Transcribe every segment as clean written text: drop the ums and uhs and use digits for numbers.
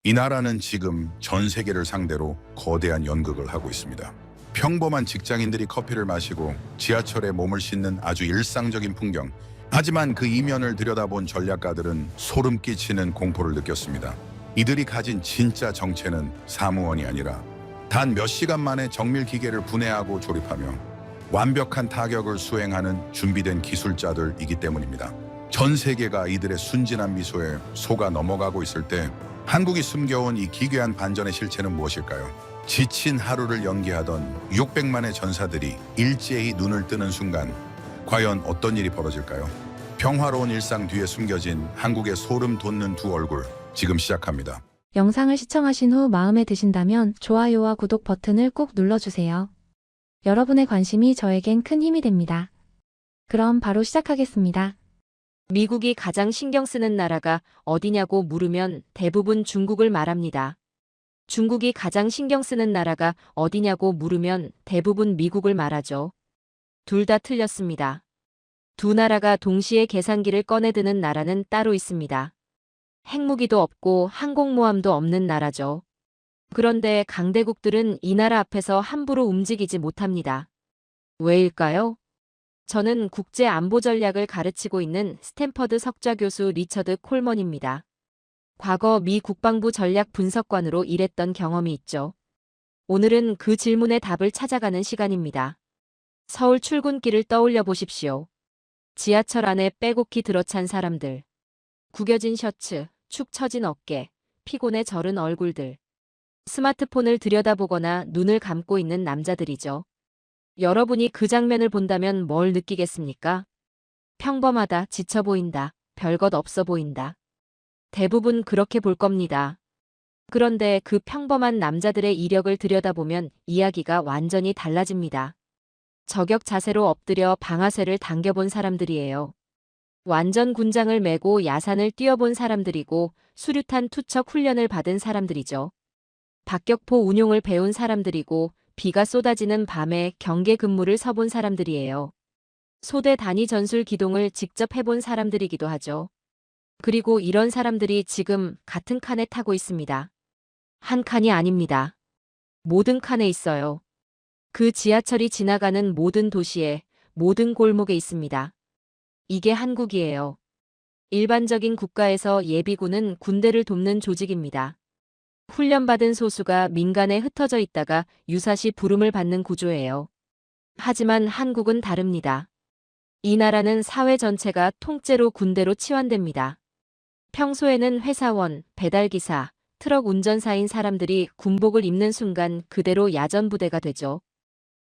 이 나라는 지금 전 세계를 상대로 거대한 연극을 하고 있습니다. 평범한 직장인들이 커피를 마시고 지하철에 몸을 싣는 아주 일상적인 풍경. 하지만 그 이면을 들여다본 전략가들은 소름 끼치는 공포를 느꼈습니다. 이들이 가진 진짜 정체는 사무원이 아니라 단 몇 시간 만에 정밀 기계를 분해하고 조립하며 완벽한 타격을 수행하는 준비된 기술자들이기 때문입니다. 전 세계가 이들의 순진한 미소에 속아 넘어가고 있을 때 한국이 숨겨온 이 기괴한 반전의 실체는 무엇일까요? 지친 하루를 연기하던 600만의 전사들이 일제히 눈을 뜨는 순간 과연 어떤 일이 벌어질까요? 평화로운 일상 뒤에 숨겨진 한국의 소름 돋는 두 얼굴, 지금 시작합니다. 영상을 시청하신 후 마음에 드신다면 좋아요와 구독 버튼을 꼭 눌러주세요. 여러분의 관심이 저에겐 큰 힘이 됩니다. 그럼 바로 시작하겠습니다. 미국이 가장 신경 쓰는 나라가 어디냐고 물으면 대부분 중국을 말합니다. 중국이 가장 신경 쓰는 나라가 어디냐고 물으면 대부분 미국을 말하죠. 둘 다 틀렸습니다. 두 나라가 동시에 계산기를 꺼내드는 나라는 따로 있습니다. 핵무기도 없고 항공모함도 없는 나라죠. 그런데 강대국들은 이 나라 앞에서 함부로 움직이지 못합니다. 왜일까요? 저는 국제 안보 전략을 가르치고 있는 스탠퍼드 석좌 교수 리처드 콜먼입니다. 과거 미 국방부 전략 분석관으로 일했던 경험이 있죠. 오늘은 그 질문의 답을 찾아가는 시간입니다. 서울 출근길을 떠올려 보십시오. 지하철 안에 빼곡히 들어찬 사람들. 구겨진 셔츠, 축 처진 어깨, 피곤에 절은 얼굴들. 스마트폰을 들여다보거나 눈을 감고 있는 남자들이죠. 여러분이 그 장면을 본다면 뭘 느끼겠습니까? 평범하다, 지쳐 보인다, 별것 없어 보인다. 대부분 그렇게 볼 겁니다. 그런데 그 평범한 남자들의 이력을 들여다보면 이야기가 완전히 달라집니다. 저격 자세로 엎드려 방아쇠를 당겨본 사람들이에요. 완전 군장을 메고 야산을 뛰어본 사람들이고 수류탄 투척 훈련을 받은 사람들이죠. 박격포 운용을 배운 사람들이고 비가 쏟아지는 밤에 경계 근무를 서본 사람들이에요. 소대 단위 전술 기동을 직접 해본 사람들이기도 하죠. 그리고 이런 사람들이 지금 같은 칸에 타고 있습니다. 한 칸이 아닙니다. 모든 칸에 있어요. 그 지하철이 지나가는 모든 도시에, 모든 골목에 있습니다. 이게 한국이에요. 일반적인 국가에서 예비군은 군대를 돕는 조직입니다. 훈련받은 소수가 민간에 흩어져 있다가 유사시 부름을 받는 구조예요. 하지만 한국은 다릅니다. 이 나라는 사회 전체가 통째로 군대로 치환됩니다. 평소에는 회사원, 배달기사, 트럭 운전사인 사람들이 군복을 입는 순간 그대로 야전부대가 되죠.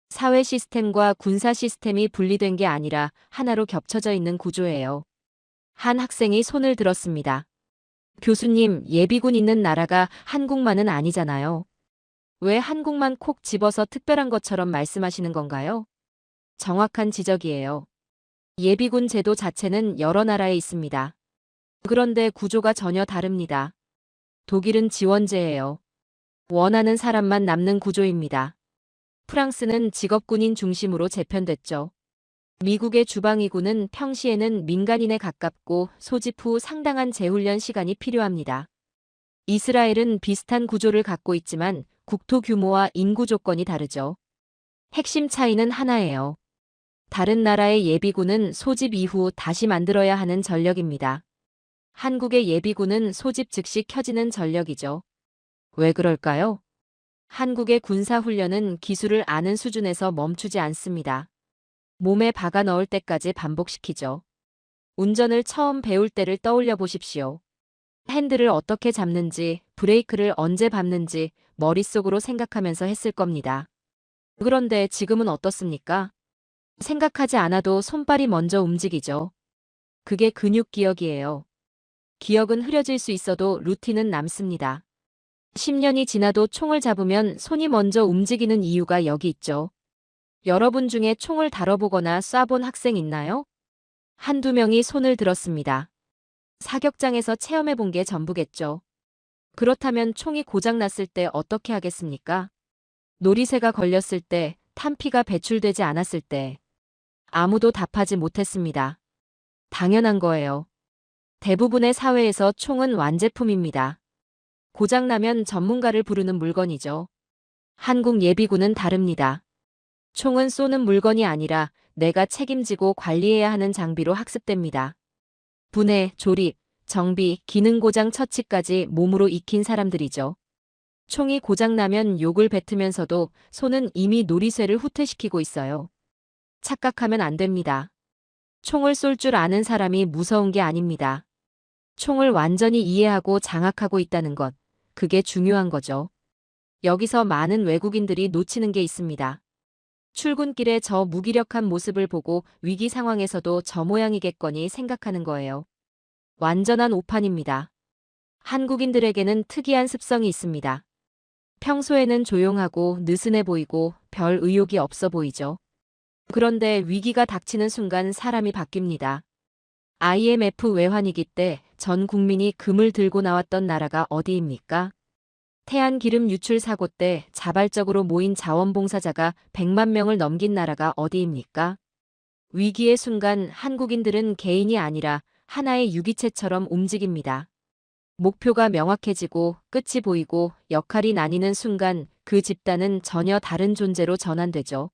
사회 시스템과 군사 시스템이 분리된 게 아니라 하나로 겹쳐져 있는 구조예요. 한 학생이 손을 들었습니다. 교수님, 예비군 있는 나라가 한국만은 아니잖아요. 왜 한국만 콕 집어서 특별한 것처럼 말씀하시는 건가요? 정확한 지적이에요. 예비군 제도 자체는 여러 나라에 있습니다. 그런데 구조가 전혀 다릅니다. 독일은 지원제예요. 원하는 사람만 남는 구조입니다. 프랑스는 직업군인 중심으로 재편됐죠. 미국의 주방위군은 평시에는 민간인에 가깝고 소집 후 상당한 재훈련 시간이 필요합니다. 이스라엘은 비슷한 구조를 갖고 있지만 국토 규모와 인구 조건이 다르죠. 핵심 차이는 하나예요. 다른 나라의 예비군은 소집 이후 다시 만들어야 하는 전력입니다. 한국의 예비군은 소집 즉시 켜지는 전력이죠. 왜 그럴까요? 한국의 군사훈련은 기술을 아는 수준에서 멈추지 않습니다. 몸에 박아 넣을 때까지 반복시키죠. 운전을 처음 배울 때를 떠올려 보십시오. 핸들을 어떻게 잡는지, 브레이크를 언제 밟는지 머릿속으로 생각하면서 했을 겁니다. 그런데 지금은 어떻습니까? 생각하지 않아도 손발이 먼저 움직이죠. 그게 근육 기억이에요. 기억은 흐려질 수 있어도 루틴은 남습니다. 10년이 지나도 총을 잡으면 손이 먼저 움직이는 이유가 여기 있죠. 여러분 중에 총을 다뤄보거나 쏴본 학생 있나요? 한두 명이 손을 들었습니다. 사격장에서 체험해본 게 전부겠죠. 그렇다면 총이 고장났을 때 어떻게 하겠습니까? 놀이새가 걸렸을 때, 탄피가 배출되지 않았을 때. 아무도 답하지 못했습니다. 당연한 거예요. 대부분의 사회에서 총은 완제품입니다. 고장나면 전문가를 부르는 물건이죠. 한국 예비군은 다릅니다. 총은 쏘는 물건이 아니라 내가 책임지고 관리해야 하는 장비로 학습됩니다. 분해, 조립, 정비, 기능 고장 처치까지 몸으로 익힌 사람들이죠. 총이 고장나면 욕을 뱉으면서도 손은 이미 놀이쇠를 후퇴시키고 있어요. 착각하면 안 됩니다. 총을 쏠 줄 아는 사람이 무서운 게 아닙니다. 총을 완전히 이해하고 장악하고 있다는 것, 그게 중요한 거죠. 여기서 많은 외국인들이 놓치는 게 있습니다. 출근길에 저 무기력한 모습을 보고 위기 상황에서도 저 모양이겠거니 생각하는 거예요. 완전한 오판입니다. 한국인들에게는 특이한 습성이 있습니다. 평소에는 조용하고 느슨해 보이고 별 의욕이 없어 보이죠. 그런데 위기가 닥치는 순간 사람이 바뀝니다. IMF 외환위기 때 전 국민이 금을 들고 나왔던 나라가 어디입니까? 태안기름 유출 사고 때 자발적으로 모인 자원봉사자가 100만 명을 넘긴 나라가 어디입니까? 위기의 순간 한국인들은 개인이 아니라 하나의 유기체처럼 움직입니다. 목표가 명확해지고 끝이 보이고 역할이 나뉘는 순간 그 집단은 전혀 다른 존재로 전환되죠.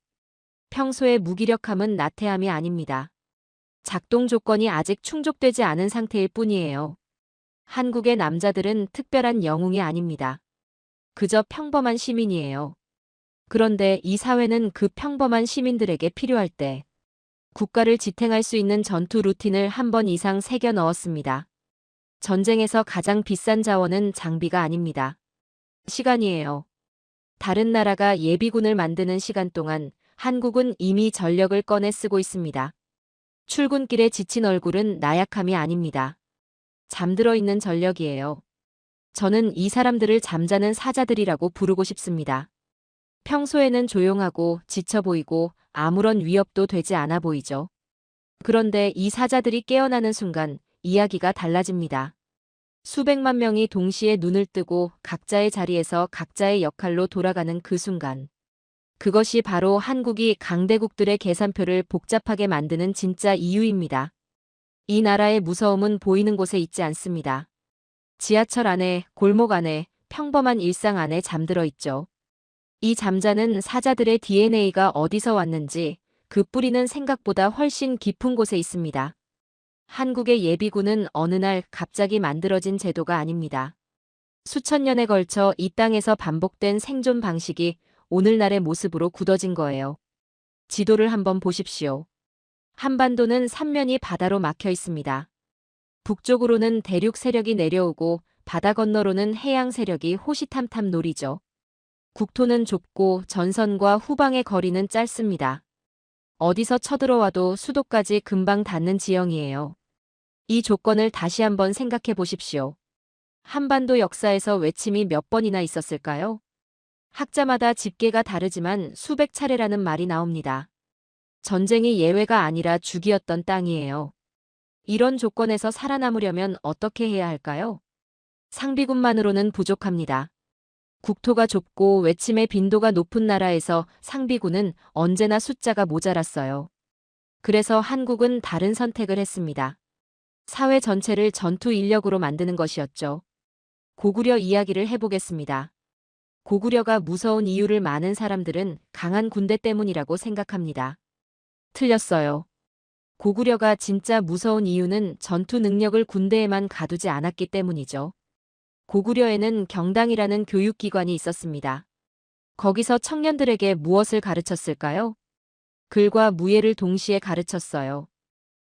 평소의 무기력함은 나태함이 아닙니다. 작동 조건이 아직 충족되지 않은 상태일 뿐이에요. 한국의 남자들은 특별한 영웅이 아닙니다. 그저 평범한 시민이에요. 그런데 이 사회는 그 평범한 시민들에게 필요할 때 국가를 지탱할 수 있는 전투 루틴을 한 번 이상 새겨 넣었습니다. 전쟁에서 가장 비싼 자원은 장비가 아닙니다. 시간이에요. 다른 나라가 예비군을 만드는 시간 동안 한국은 이미 전력을 꺼내 쓰고 있습니다. 출근길에 지친 얼굴은 나약함이 아닙니다. 잠들어 있는 전력이에요. 저는 이 사람들을 잠자는 사자들이라고 부르고 싶습니다. 평소에는 조용하고 지쳐 보이고 아무런 위협도 되지 않아 보이죠. 그런데 이 사자들이 깨어나는 순간 이야기가 달라집니다. 수백만 명이 동시에 눈을 뜨고 각자의 자리에서 각자의 역할로 돌아가는 그 순간. 그것이 바로 한국이 강대국들의 계산표를 복잡하게 만드는 진짜 이유입니다. 이 나라의 무서움은 보이는 곳에 있지 않습니다. 지하철 안에, 골목 안에, 평범한 일상 안에 잠들어 있죠. 이 잠자는 사자들의 DNA가 어디서 왔는지 그 뿌리는 생각보다 훨씬 깊은 곳에 있습니다. 한국의 예비군은 어느 날 갑자기 만들어진 제도가 아닙니다. 수천 년에 걸쳐 이 땅에서 반복된 생존 방식이 오늘날의 모습으로 굳어진 거예요. 지도를 한번 보십시오. 한반도는 삼면이 바다로 막혀 있습니다. 북쪽으로는 대륙 세력이 내려오고 바다 건너로는 해양 세력이 호시탐탐 노리죠. 국토는 좁고 전선과 후방의 거리는 짧습니다. 어디서 쳐들어와도 수도까지 금방 닿는 지형이에요. 이 조건을 다시 한번 생각해 보십시오. 한반도 역사에서 외침이 몇 번이나 있었을까요? 학자마다 집계가 다르지만 수백 차례라는 말이 나옵니다. 전쟁이 예외가 아니라 주기였던 땅이에요. 이런 조건에서 살아남으려면 어떻게 해야 할까요? 상비군만으로는 부족합니다. 국토가 좁고 외침의 빈도가 높은 나라에서 상비군은 언제나 숫자가 모자랐어요. 그래서 한국은 다른 선택을 했습니다. 사회 전체를 전투 인력으로 만드는 것이었죠. 고구려 이야기를 해보겠습니다. 고구려가 무서운 이유를 많은 사람들은 강한 군대 때문이라고 생각합니다. 틀렸어요. 고구려가 진짜 무서운 이유는 전투 능력을 군대에만 가두지 않았기 때문이죠. 고구려에는 경당이라는 교육기관이 있었습니다. 거기서 청년들에게 무엇을 가르쳤을까요? 글과 무예를 동시에 가르쳤어요.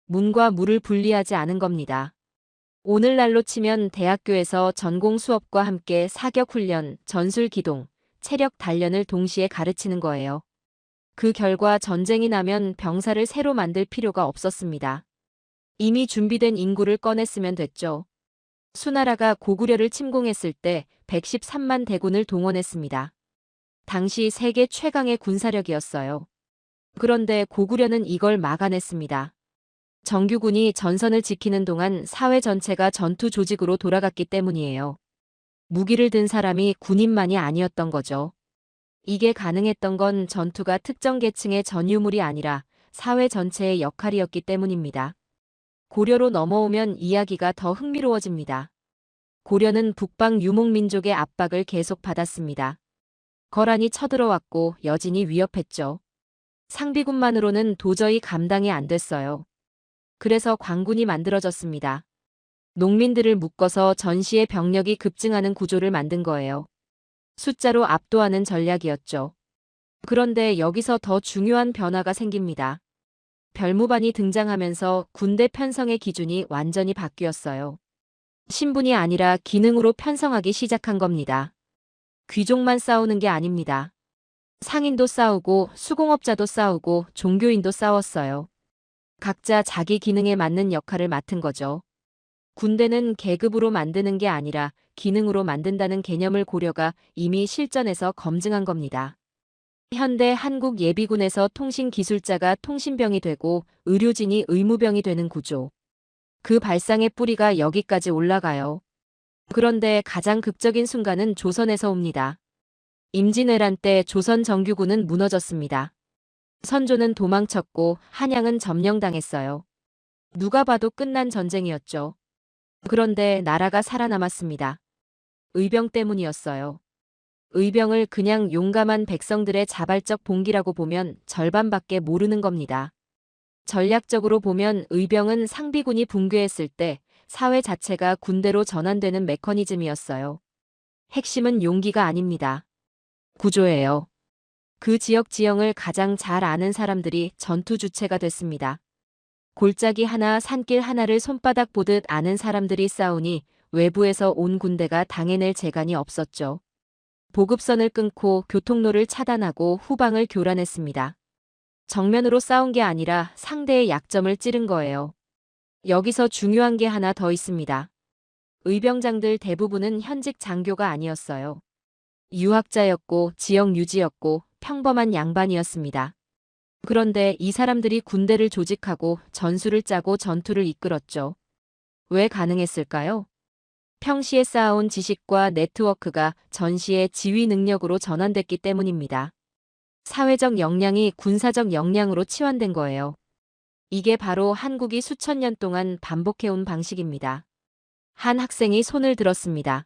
문과 무를 분리하지 않은 겁니다. 오늘날로 치면 대학교에서 전공 수업과 함께 사격훈련, 전술기동, 체력 단련을 동시에 가르치는 거예요. 그 결과 전쟁이 나면 병사를 새로 만들 필요가 없었습니다. 이미 준비된 인구를 꺼냈으면 됐죠. 수나라가 고구려를 침공했을 때 113만 대군을 동원했습니다. 당시 세계 최강의 군사력이었어요. 그런데 고구려는 이걸 막아냈습니다. 정규군이 전선을 지키는 동안 사회 전체가 전투 조직으로 돌아갔기 때문이에요. 무기를 든 사람이 군인만이 아니었던 거죠. 이게 가능했던 건 전투가 특정 계층의 전유물이 아니라 사회 전체의 역할이었기 때문입니다. 고려로 넘어오면 이야기가 더 흥미로워집니다. 고려는 북방 유목민족의 압박을 계속 받았습니다. 거란이 쳐들어왔고 여진이 위협했죠. 상비군만으로는 도저히 감당이 안 됐어요. 그래서 관군이 만들어졌습니다. 농민들을 묶어서 전시의 병력이 급증하는 구조를 만든 거예요. 숫자로 압도하는 전략이었죠. 그런데 여기서 더 중요한 변화가 생깁니다. 별무반이 등장하면서 군대 편성의 기준이 완전히 바뀌었어요. 신분이 아니라 기능으로 편성하기 시작한 겁니다. 귀족만 싸우는 게 아닙니다. 상인도 싸우고 수공업자도 싸우고 종교인도 싸웠어요. 각자 자기 기능에 맞는 역할을 맡은 거죠. 군대는 계급으로 만드는 게 아니라 기능으로 만든다는 개념을 고려가 이미 실전에서 검증한 겁니다. 현대 한국 예비군에서 통신기술자가 통신병이 되고 의료진이 의무병이 되는 구조. 그 발상의 뿌리가 여기까지 올라가요. 그런데 가장 극적인 순간은 조선에서 옵니다. 임진왜란 때 조선 정규군은 무너졌습니다. 선조는 도망쳤고 한양은 점령당했어요. 누가 봐도 끝난 전쟁이었죠. 그런데 나라가 살아남았습니다. 의병 때문이었어요. 의병을 그냥 용감한 백성들의 자발적 봉기라고 보면 절반밖에 모르는 겁니다. 전략적으로 보면 의병은 상비군이 붕괴했을 때 사회 자체가 군대로 전환되는 메커니즘이었어요. 핵심은 용기가 아닙니다. 구조예요. 그 지역 지형을 가장 잘 아는 사람들이 전투 주체가 됐습니다. 골짜기 하나 산길 하나를 손바닥 보듯 아는 사람들이 싸우니 외부에서 온 군대가 당해낼 재간이 없었죠. 보급선을 끊고 교통로를 차단하고 후방을 교란했습니다. 정면으로 싸운 게 아니라 상대의 약점을 찌른 거예요. 여기서 중요한 게 하나 더 있습니다. 의병장들 대부분은 현직 장교가 아니었어요. 유학자였고 지역 유지였고 평범한 양반이었습니다. 그런데 이 사람들이 군대를 조직하고 전술을 짜고 전투를 이끌었죠. 왜 가능했을까요? 평시에 쌓아온 지식과 네트워크가 전시의 지휘 능력으로 전환됐기 때문입니다. 사회적 역량이 군사적 역량으로 치환된 거예요. 이게 바로 한국이 수천 년 동안 반복해온 방식입니다. 한 학생이 손을 들었습니다.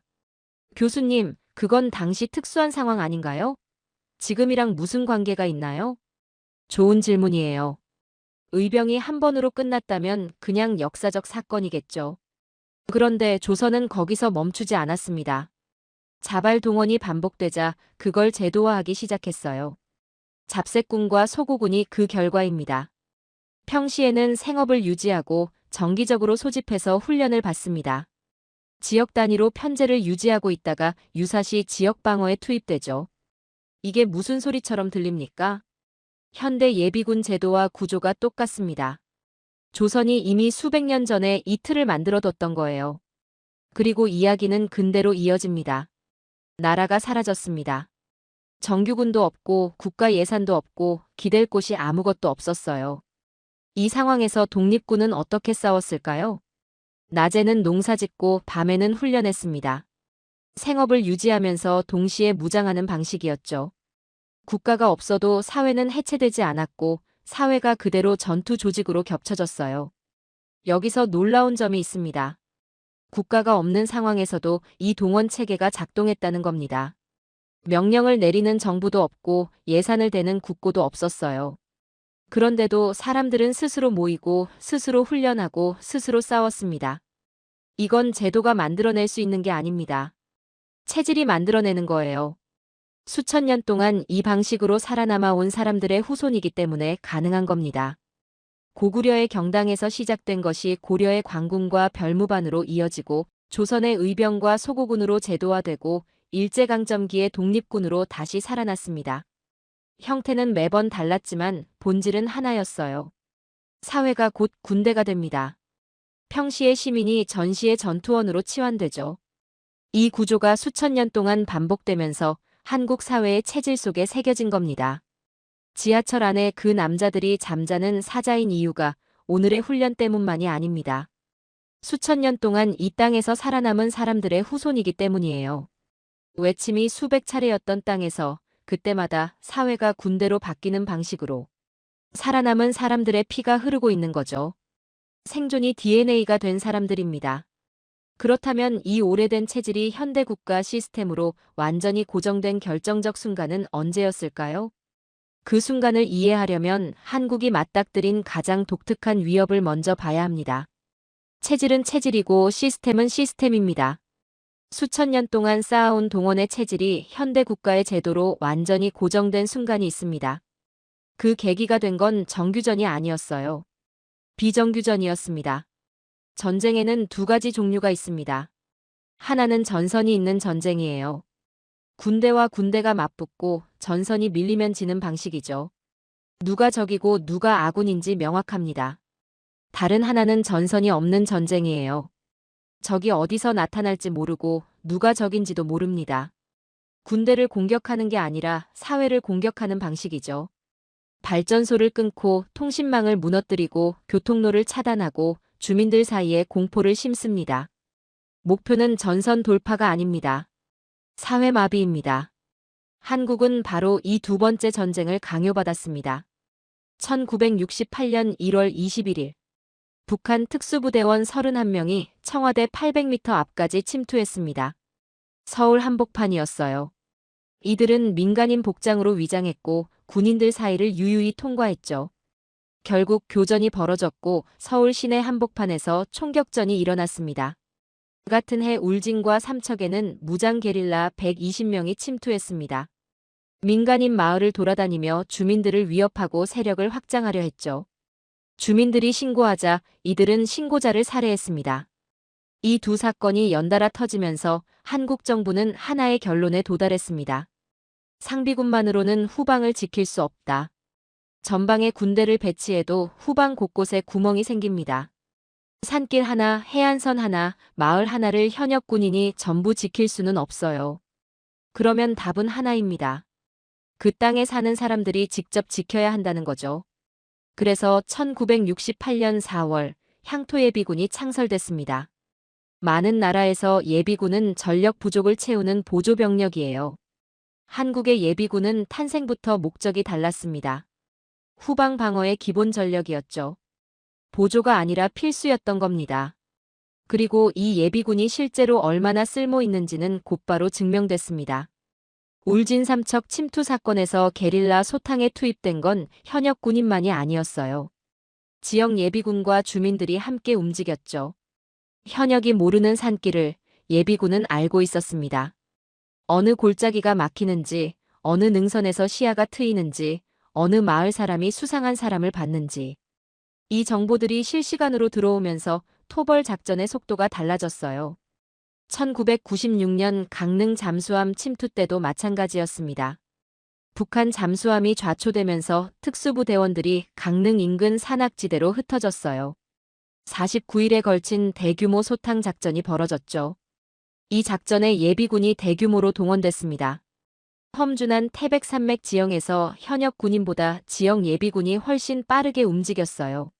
교수님, 그건 당시 특수한 상황 아닌가요? 지금이랑 무슨 관계가 있나요? 좋은 질문이에요. 의병이 한 번으로 끝났다면 그냥 역사적 사건이겠죠. 그런데 조선은 거기서 멈추지 않았습니다. 자발 동원이 반복되자 그걸 제도화하기 시작했어요. 잡새군과 소고군이 그 결과입니다. 평시에는 생업을 유지하고 정기적으로 소집해서 훈련을 받습니다. 지역 단위로 편제를 유지하고 있다가 유사시 지역 방어에 투입되죠. 이게 무슨 소리처럼 들립니까? 현대 예비군 제도와 구조가 똑같습니다. 조선이 이미 수백 년 전에 이 틀을 만들어뒀던 거예요. 그리고 이야기는 근대로 이어집니다. 나라가 사라졌습니다. 정규군도 없고 국가 예산도 없고 기댈 곳이 아무것도 없었어요. 이 상황에서 독립군은 어떻게 싸웠을까요? 낮에는 농사짓고 밤에는 훈련했습니다. 생업을 유지하면서 동시에 무장하는 방식이었죠. 국가가 없어도 사회는 해체되지 않았고 사회가 그대로 전투 조직으로 겹쳐졌어요. 여기서 놀라운 점이 있습니다. 국가가 없는 상황에서도 이 동원 체계가 작동했다는 겁니다. 명령을 내리는 정부도 없고 예산을 대는 국고도 없었어요. 그런데도 사람들은 스스로 모이고 스스로 훈련하고 스스로 싸웠습니다. 이건 제도가 만들어낼 수 있는 게 아닙니다. 체질이 만들어내는 거예요. 수천 년 동안 이 방식으로 살아남아 온 사람들의 후손이기 때문에 가능한 겁니다. 고구려의 경당에서 시작된 것이 고려의 관군과 별무반으로 이어지고 조선의 의병과 소고군으로 제도화되고 일제강점기의 독립군으로 다시 살아났습니다. 형태는 매번 달랐지만 본질은 하나였어요. 사회가 곧 군대가 됩니다. 평시의 시민이 전시의 전투원으로 치환되죠. 이 구조가 수천 년 동안 반복되면서 한국 사회의 체질 속에 새겨진 겁니다. 지하철 안에 그 남자들이 잠자는 사자인 이유가 오늘의 훈련 때문만이 아닙니다. 수천 년 동안 이 땅에서 살아남은 사람들의 후손이기 때문이에요. 외침이 수백 차례였던 땅에서 그때마다 사회가 군대로 바뀌는 방식으로 살아남은 사람들의 피가 흐르고 있는 거죠. 생존이 DNA가 된 사람들입니다. 그렇다면 이 오래된 체질이 현대 국가 시스템으로 완전히 고정된 결정적 순간은 언제였을까요? 그 순간을 이해하려면 한국이 맞닥뜨린 가장 독특한 위협을 먼저 봐야 합니다. 체질은 체질이고 시스템은 시스템입니다. 수천 년 동안 쌓아온 동원의 체질이 현대 국가의 제도로 완전히 고정된 순간이 있습니다. 그 계기가 된 건 정규전이 아니었어요. 비정규전이었습니다. 전쟁에는 두 가지 종류가 있습니다. 하나는 전선이 있는 전쟁이에요. 군대와 군대가 맞붙고 전선이 밀리면 지는 방식이죠. 누가 적이고 누가 아군인지 명확합니다. 다른 하나는 전선이 없는 전쟁이에요. 적이 어디서 나타날지 모르고 누가 적인지도 모릅니다. 군대를 공격하는 게 아니라 사회를 공격하는 방식이죠. 발전소를 끊고 통신망을 무너뜨리고 교통로를 차단하고 주민들 사이에 공포를 심습니다. 목표는 전선 돌파가 아닙니다. 사회마비입니다. 한국은 바로 이 두 번째 전쟁을 강요받았습니다. 1968년 1월 21일 북한 특수부대원 31명이 청와대 800m 앞까지 침투했습니다. 서울 한복판이었어요. 이들은 민간인 복장으로 위장했고 군인들 사이를 유유히 통과했죠. 결국 교전이 벌어졌고 서울 시내 한복판에서 총격전이 일어났습니다. 같은 해 울진과 삼척에는 무장 게릴라 120명이 침투했습니다. 민간인 마을을 돌아다니며 주민들을 위협하고 세력을 확장하려 했죠. 주민들이 신고하자 이들은 신고자를 살해했습니다. 이 두 사건이 연달아 터지면서 한국 정부는 하나의 결론에 도달했습니다. 상비군만으로는 후방을 지킬 수 없다. 전방에 군대를 배치해도 후방 곳곳에 구멍이 생깁니다. 산길 하나, 해안선 하나, 마을 하나를 현역 군인이 전부 지킬 수는 없어요. 그러면 답은 하나입니다. 그 땅에 사는 사람들이 직접 지켜야 한다는 거죠. 그래서 1968년 4월 향토예비군이 창설됐습니다. 많은 나라에서 예비군은 전력 부족을 채우는 보조병력이에요. 한국의 예비군은 탄생부터 목적이 달랐습니다. 후방 방어의 기본 전력이었죠. 보조가 아니라 필수였던 겁니다. 그리고 이 예비군이 실제로 얼마나 쓸모 있는지는 곧바로 증명됐습니다. 울진 삼척 침투 사건에서 게릴라 소탕에 투입된 건 현역 군인만이 아니었어요. 지역 예비군과 주민들이 함께 움직였죠. 현역이 모르는 산길을 예비군은 알고 있었습니다. 어느 골짜기가 막히는지, 어느 능선에서 시야가 트이는지, 어느 마을 사람이 수상한 사람을 봤는지. 이 정보들이 실시간으로 들어오면서 토벌 작전의 속도가 달라졌어요. 1996년 강릉 잠수함 침투 때도 마찬가지였습니다. 북한 잠수함이 좌초되면서 특수부대원들이 강릉 인근 산악지대로 흩어졌어요. 49일에 걸친 대규모 소탕 작전이 벌어졌죠. 이 작전에 예비군이 대규모로 동원됐습니다. 험준한 태백산맥 지형에서 현역 군인보다 지역 예비군이 훨씬 빠르게 움직였어요.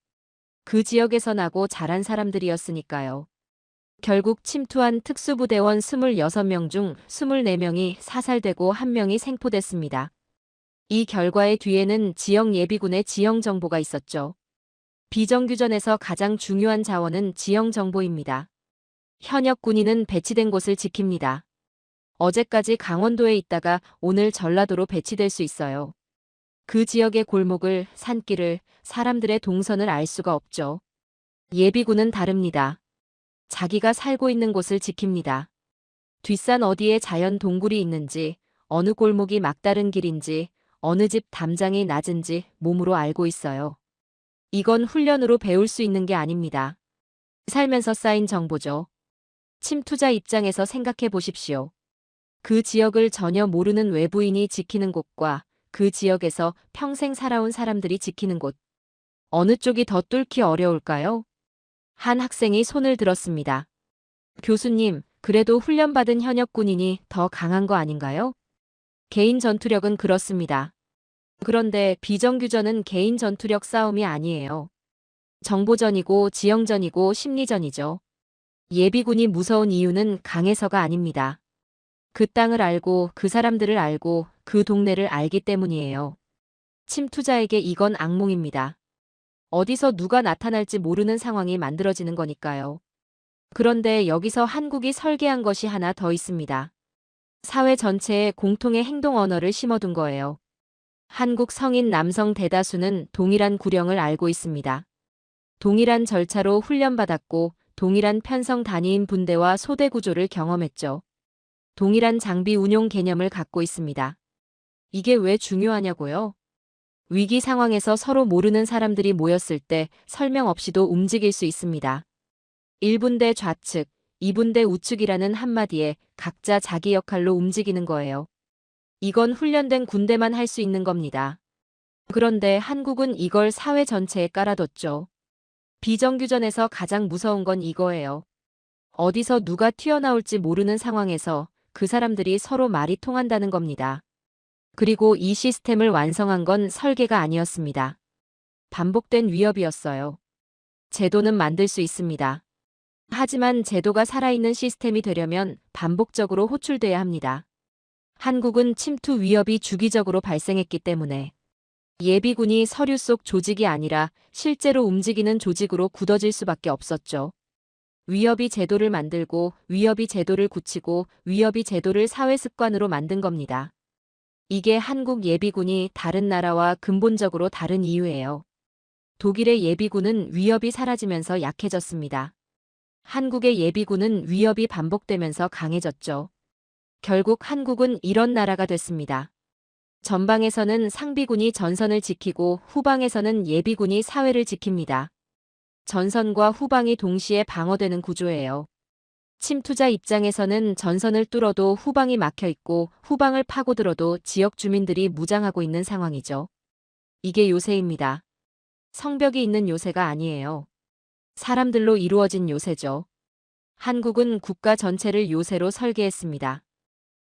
그 지역에서 나고 자란 사람들이었으니까요. 결국 침투한 특수부대원 26명 중 24명이 사살되고 1명이 생포됐습니다. 이 결과의 뒤에는 지역 예비군의 지형 정보가 있었죠. 비정규전에서 가장 중요한 자원은 지형 정보입니다. 현역 군인은 배치된 곳을 지킵니다. 어제까지 강원도에 있다가 오늘 전라도로 배치될 수 있어요. 그 지역의 골목을, 산길을, 사람들의 동선을 알 수가 없죠. 예비군은 다릅니다. 자기가 살고 있는 곳을 지킵니다. 뒷산 어디에 자연 동굴이 있는지, 어느 골목이 막다른 길인지, 어느 집 담장이 낮은지 몸으로 알고 있어요. 이건 훈련으로 배울 수 있는 게 아닙니다. 살면서 쌓인 정보죠. 침투자 입장에서 생각해 보십시오. 그 지역을 전혀 모르는 외부인이 지키는 곳과 그 지역에서 평생 살아온 사람들이 지키는 곳. 어느 쪽이 더 뚫기 어려울까요? 한 학생이 손을 들었습니다. 교수님, 그래도 훈련받은 현역 군인이 더 강한 거 아닌가요? 개인 전투력은 그렇습니다. 그런데 비정규전은 개인 전투력 싸움이 아니에요. 정보전이고 지형전이고 심리전이죠. 예비군이 무서운 이유는 강해서가 아닙니다. 그 땅을 알고 그 사람들을 알고 그 동네를 알기 때문이에요. 침투자에게 이건 악몽입니다. 어디서 누가 나타날지 모르는 상황이 만들어지는 거니까요. 그런데 여기서 한국이 설계한 것이 하나 더 있습니다. 사회 전체에 공통의 행동 언어를 심어둔 거예요. 한국 성인 남성 대다수는 동일한 구령을 알고 있습니다. 동일한 절차로 훈련받았고 동일한 편성 단위인 분대와 소대 구조를 경험했죠. 동일한 장비 운용 개념을 갖고 있습니다. 이게 왜 중요하냐고요? 위기 상황에서 서로 모르는 사람들이 모였을 때 설명 없이도 움직일 수 있습니다. 1분대 좌측, 2분대 우측이라는 한마디에 각자 자기 역할로 움직이는 거예요. 이건 훈련된 군대만 할 수 있는 겁니다. 그런데 한국은 이걸 사회 전체에 깔아뒀죠. 비정규전에서 가장 무서운 건 이거예요. 어디서 누가 튀어나올지 모르는 상황에서 그 사람들이 서로 말이 통한다는 겁니다. 그리고 이 시스템을 완성한 건 설계가 아니었습니다. 반복된 위협이었어요. 제도는 만들 수 있습니다. 하지만 제도가 살아있는 시스템이 되려면 반복적으로 호출돼야 합니다. 한국은 침투 위협이 주기적으로 발생했기 때문에 예비군이 서류 속 조직이 아니라 실제로 움직이는 조직으로 굳어질 수밖에 없었죠. 위협이 제도를 만들고 위협이 제도를 굳히고 위협이 제도를 사회 습관으로 만든 겁니다. 이게 한국 예비군이 다른 나라와 근본적으로 다른 이유예요. 독일의 예비군은 위협이 사라지면서 약해졌습니다. 한국의 예비군은 위협이 반복되면서 강해졌죠. 결국 한국은 이런 나라가 됐습니다. 전방에서는 상비군이 전선을 지키고 후방에서는 예비군이 사회를 지킵니다. 전선과 후방이 동시에 방어되는 구조예요. 침투자 입장에서는 전선을 뚫어도 후방이 막혀 있고 후방을 파고들어도 지역 주민들이 무장하고 있는 상황이죠. 이게 요새입니다. 성벽이 있는 요새가 아니에요. 사람들로 이루어진 요새죠. 한국은 국가 전체를 요새로 설계했습니다.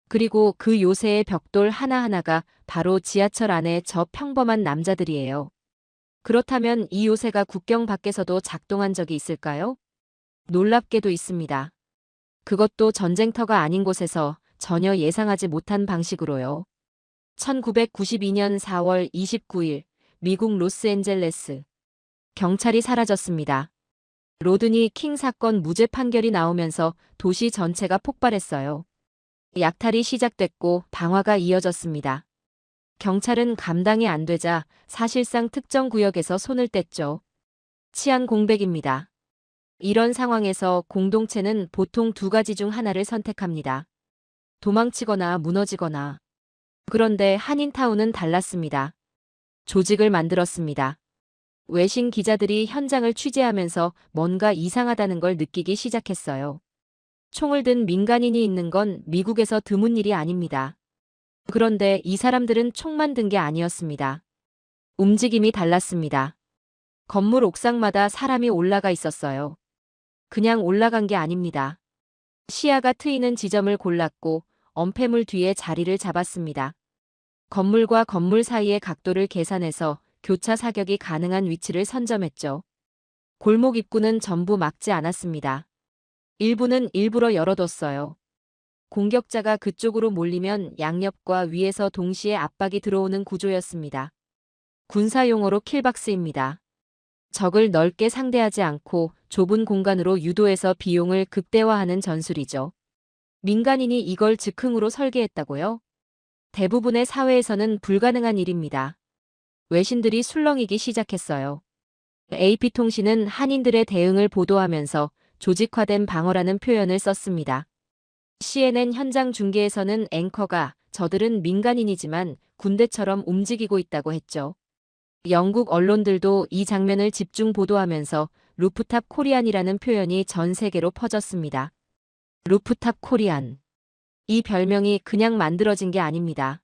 그리고 그 요새의 벽돌 하나하나가 바로 지하철 안의 저 평범한 남자들이에요. 그렇다면 이 요새가 국경 밖에서도 작동한 적이 있을까요? 놀랍게도 있습니다. 그것도 전쟁터가 아닌 곳에서 전혀 예상하지 못한 방식으로요. 1992년 4월 29일 미국 로스앤젤레스. 경찰이 사라졌습니다. 로드니 킹 사건 무죄 판결이 나오면서 도시 전체가 폭발했어요. 약탈이 시작됐고 방화가 이어졌습니다. 경찰은 감당이 안 되자 사실상 특정 구역에서 손을 뗐죠. 치안 공백입니다. 이런 상황에서 공동체는 보통 두 가지 중 하나를 선택합니다. 도망치거나 무너지거나. 그런데 한인타운은 달랐습니다. 조직을 만들었습니다. 외신 기자들이 현장을 취재하면서 뭔가 이상하다는 걸 느끼기 시작했어요. 총을 든 민간인이 있는 건 미국에서 드문 일이 아닙니다. 그런데 이 사람들은 총만 든 게 아니었습니다. 움직임이 달랐습니다. 건물 옥상마다 사람이 올라가 있었어요. 그냥 올라간 게 아닙니다. 시야가 트이는 지점을 골랐고 엄폐물 뒤에 자리를 잡았습니다. 건물과 건물 사이의 각도를 계산해서 교차 사격이 가능한 위치를 선점했죠. 골목 입구는 전부 막지 않았습니다. 일부는 일부러 열어뒀어요. 공격자가 그쪽으로 몰리면 양옆과 위에서 동시에 압박이 들어오는 구조였습니다. 군사용어로 킬박스입니다. 적을 넓게 상대하지 않고 좁은 공간으로 유도해서 비용을 극대화하는 전술이죠. 민간인이 이걸 즉흥으로 설계했다고요? 대부분의 사회에서는 불가능한 일입니다. 외신들이 술렁이기 시작했어요. AP통신은 한인들의 대응을 보도하면서 조직화된 방어라는 표현을 썼습니다. CNN 현장 중계에서는 앵커가 저들은 민간인이지만 군대처럼 움직이고 있다고 했죠. 영국 언론들도 이 장면을 집중 보도하면서 루프탑 코리안이라는 표현이 전 세계로 퍼졌습니다. 루프탑 코리안. 이 별명이 그냥 만들어진 게 아닙니다.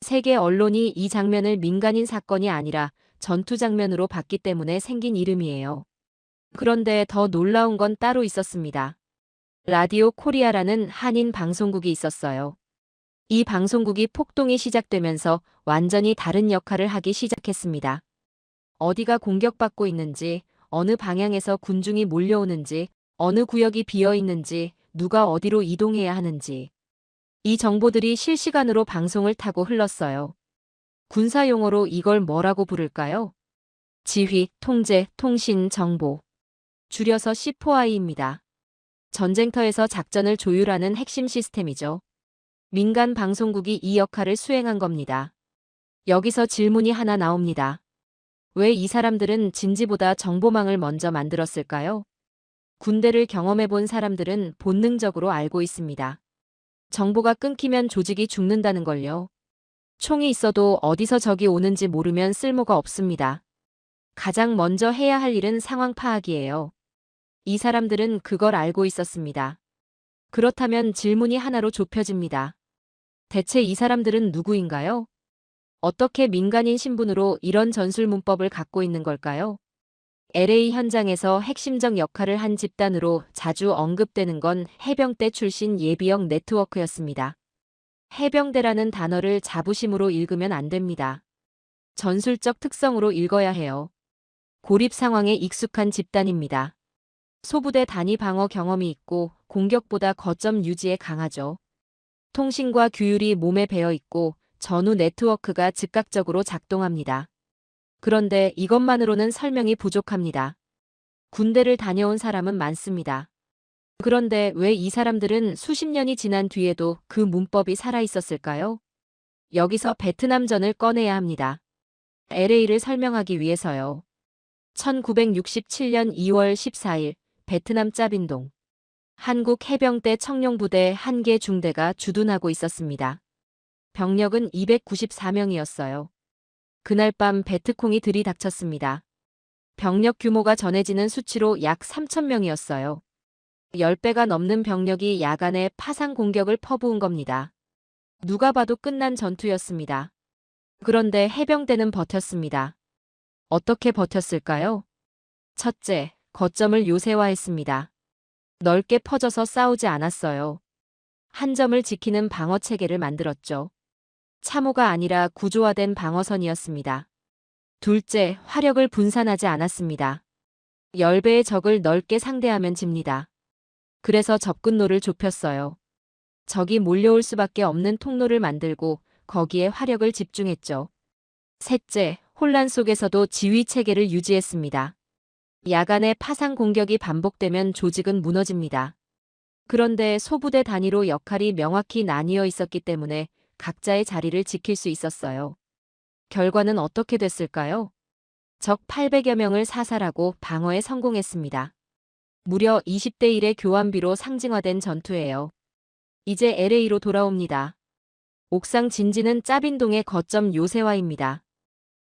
세계 언론이 이 장면을 민간인 사건이 아니라 전투 장면으로 봤기 때문에 생긴 이름이에요. 그런데 더 놀라운 건 따로 있었습니다. 라디오 코리아라는 한인 방송국이 있었어요. 이 방송국이 폭동이 시작되면서 완전히 다른 역할을 하기 시작했습니다. 어디가 공격받고 있는지, 어느 방향에서 군중이 몰려오는지, 어느 구역이 비어 있는지, 누가 어디로 이동해야 하는지. 이 정보들이 실시간으로 방송을 타고 흘렀어요. 군사용어로 이걸 뭐라고 부를까요? 지휘, 통제, 통신, 정보. 줄여서 C4I입니다. 전쟁터에서 작전을 조율하는 핵심 시스템이죠. 민간 방송국이 이 역할을 수행한 겁니다. 여기서 질문이 하나 나옵니다. 왜 이 사람들은 진지보다 정보망을 먼저 만들었을까요? 군대를 경험해 본 사람들은 본능적으로 알고 있습니다. 정보가 끊기면 조직이 죽는다는 걸요. 총이 있어도 어디서 적이 오는지 모르면 쓸모가 없습니다. 가장 먼저 해야 할 일은 상황 파악이에요. 이 사람들은 그걸 알고 있었습니다. 그렇다면 질문이 하나로 좁혀집니다. 대체 이 사람들은 누구인가요? 어떻게 민간인 신분으로 이런 전술 문법을 갖고 있는 걸까요? LA 현장에서 핵심적 역할을 한 집단으로 자주 언급되는 건 해병대 출신 예비역 네트워크였습니다. 해병대라는 단어를 자부심으로 읽으면 안 됩니다. 전술적 특성으로 읽어야 해요. 고립 상황에 익숙한 집단입니다. 소부대 단위 방어 경험이 있고 공격보다 거점 유지에 강하죠. 통신과 규율이 몸에 배어 있고 전후 네트워크가 즉각적으로 작동합니다. 그런데 이것만으로는 설명이 부족합니다. 군대를 다녀온 사람은 많습니다. 그런데 왜 이 사람들은 수십 년이 지난 뒤에도 그 문법이 살아있었을까요? 여기서 베트남전을 꺼내야 합니다. LA를 설명하기 위해서요. 1967년 2월 14일 베트남 짜빈동. 한국 해병대 청룡부대 한 개 중대가 주둔하고 있었습니다. 병력은 294명이었어요. 그날 밤 베트콩이 들이닥쳤습니다. 병력 규모가 전해지는 수치로 약 3,000명이었어요. 10배가 넘는 병력이 야간에 파상 공격을 퍼부은 겁니다. 누가 봐도 끝난 전투였습니다. 그런데 해병대는 버텼습니다. 어떻게 버텼을까요? 첫째, 거점을 요새화했습니다. 넓게 퍼져서 싸우지 않았어요. 한 점을 지키는 방어 체계를 만들었죠. 참호가 아니라 구조화된 방어선이었습니다. 둘째, 화력을 분산하지 않았습니다. 10배의 적을 넓게 상대하면 집니다. 그래서 접근로를 좁혔어요. 적이 몰려올 수밖에 없는 통로를 만들고 거기에 화력을 집중했죠. 셋째, 혼란 속에서도 지휘 체계를 유지했습니다. 야간에 파상 공격이 반복되면 조직은 무너집니다. 그런데 소부대 단위로 역할이 명확히 나뉘어 있었기 때문에 각자의 자리를 지킬 수 있었어요. 결과는 어떻게 됐을까요? 적 800여 명을 사살하고 방어에 성공했습니다. 무려 20대 1의 교환비로 상징화된 전투예요. 이제 LA로 돌아옵니다. 옥상 진지는 짜빈동의 거점 요새화입니다.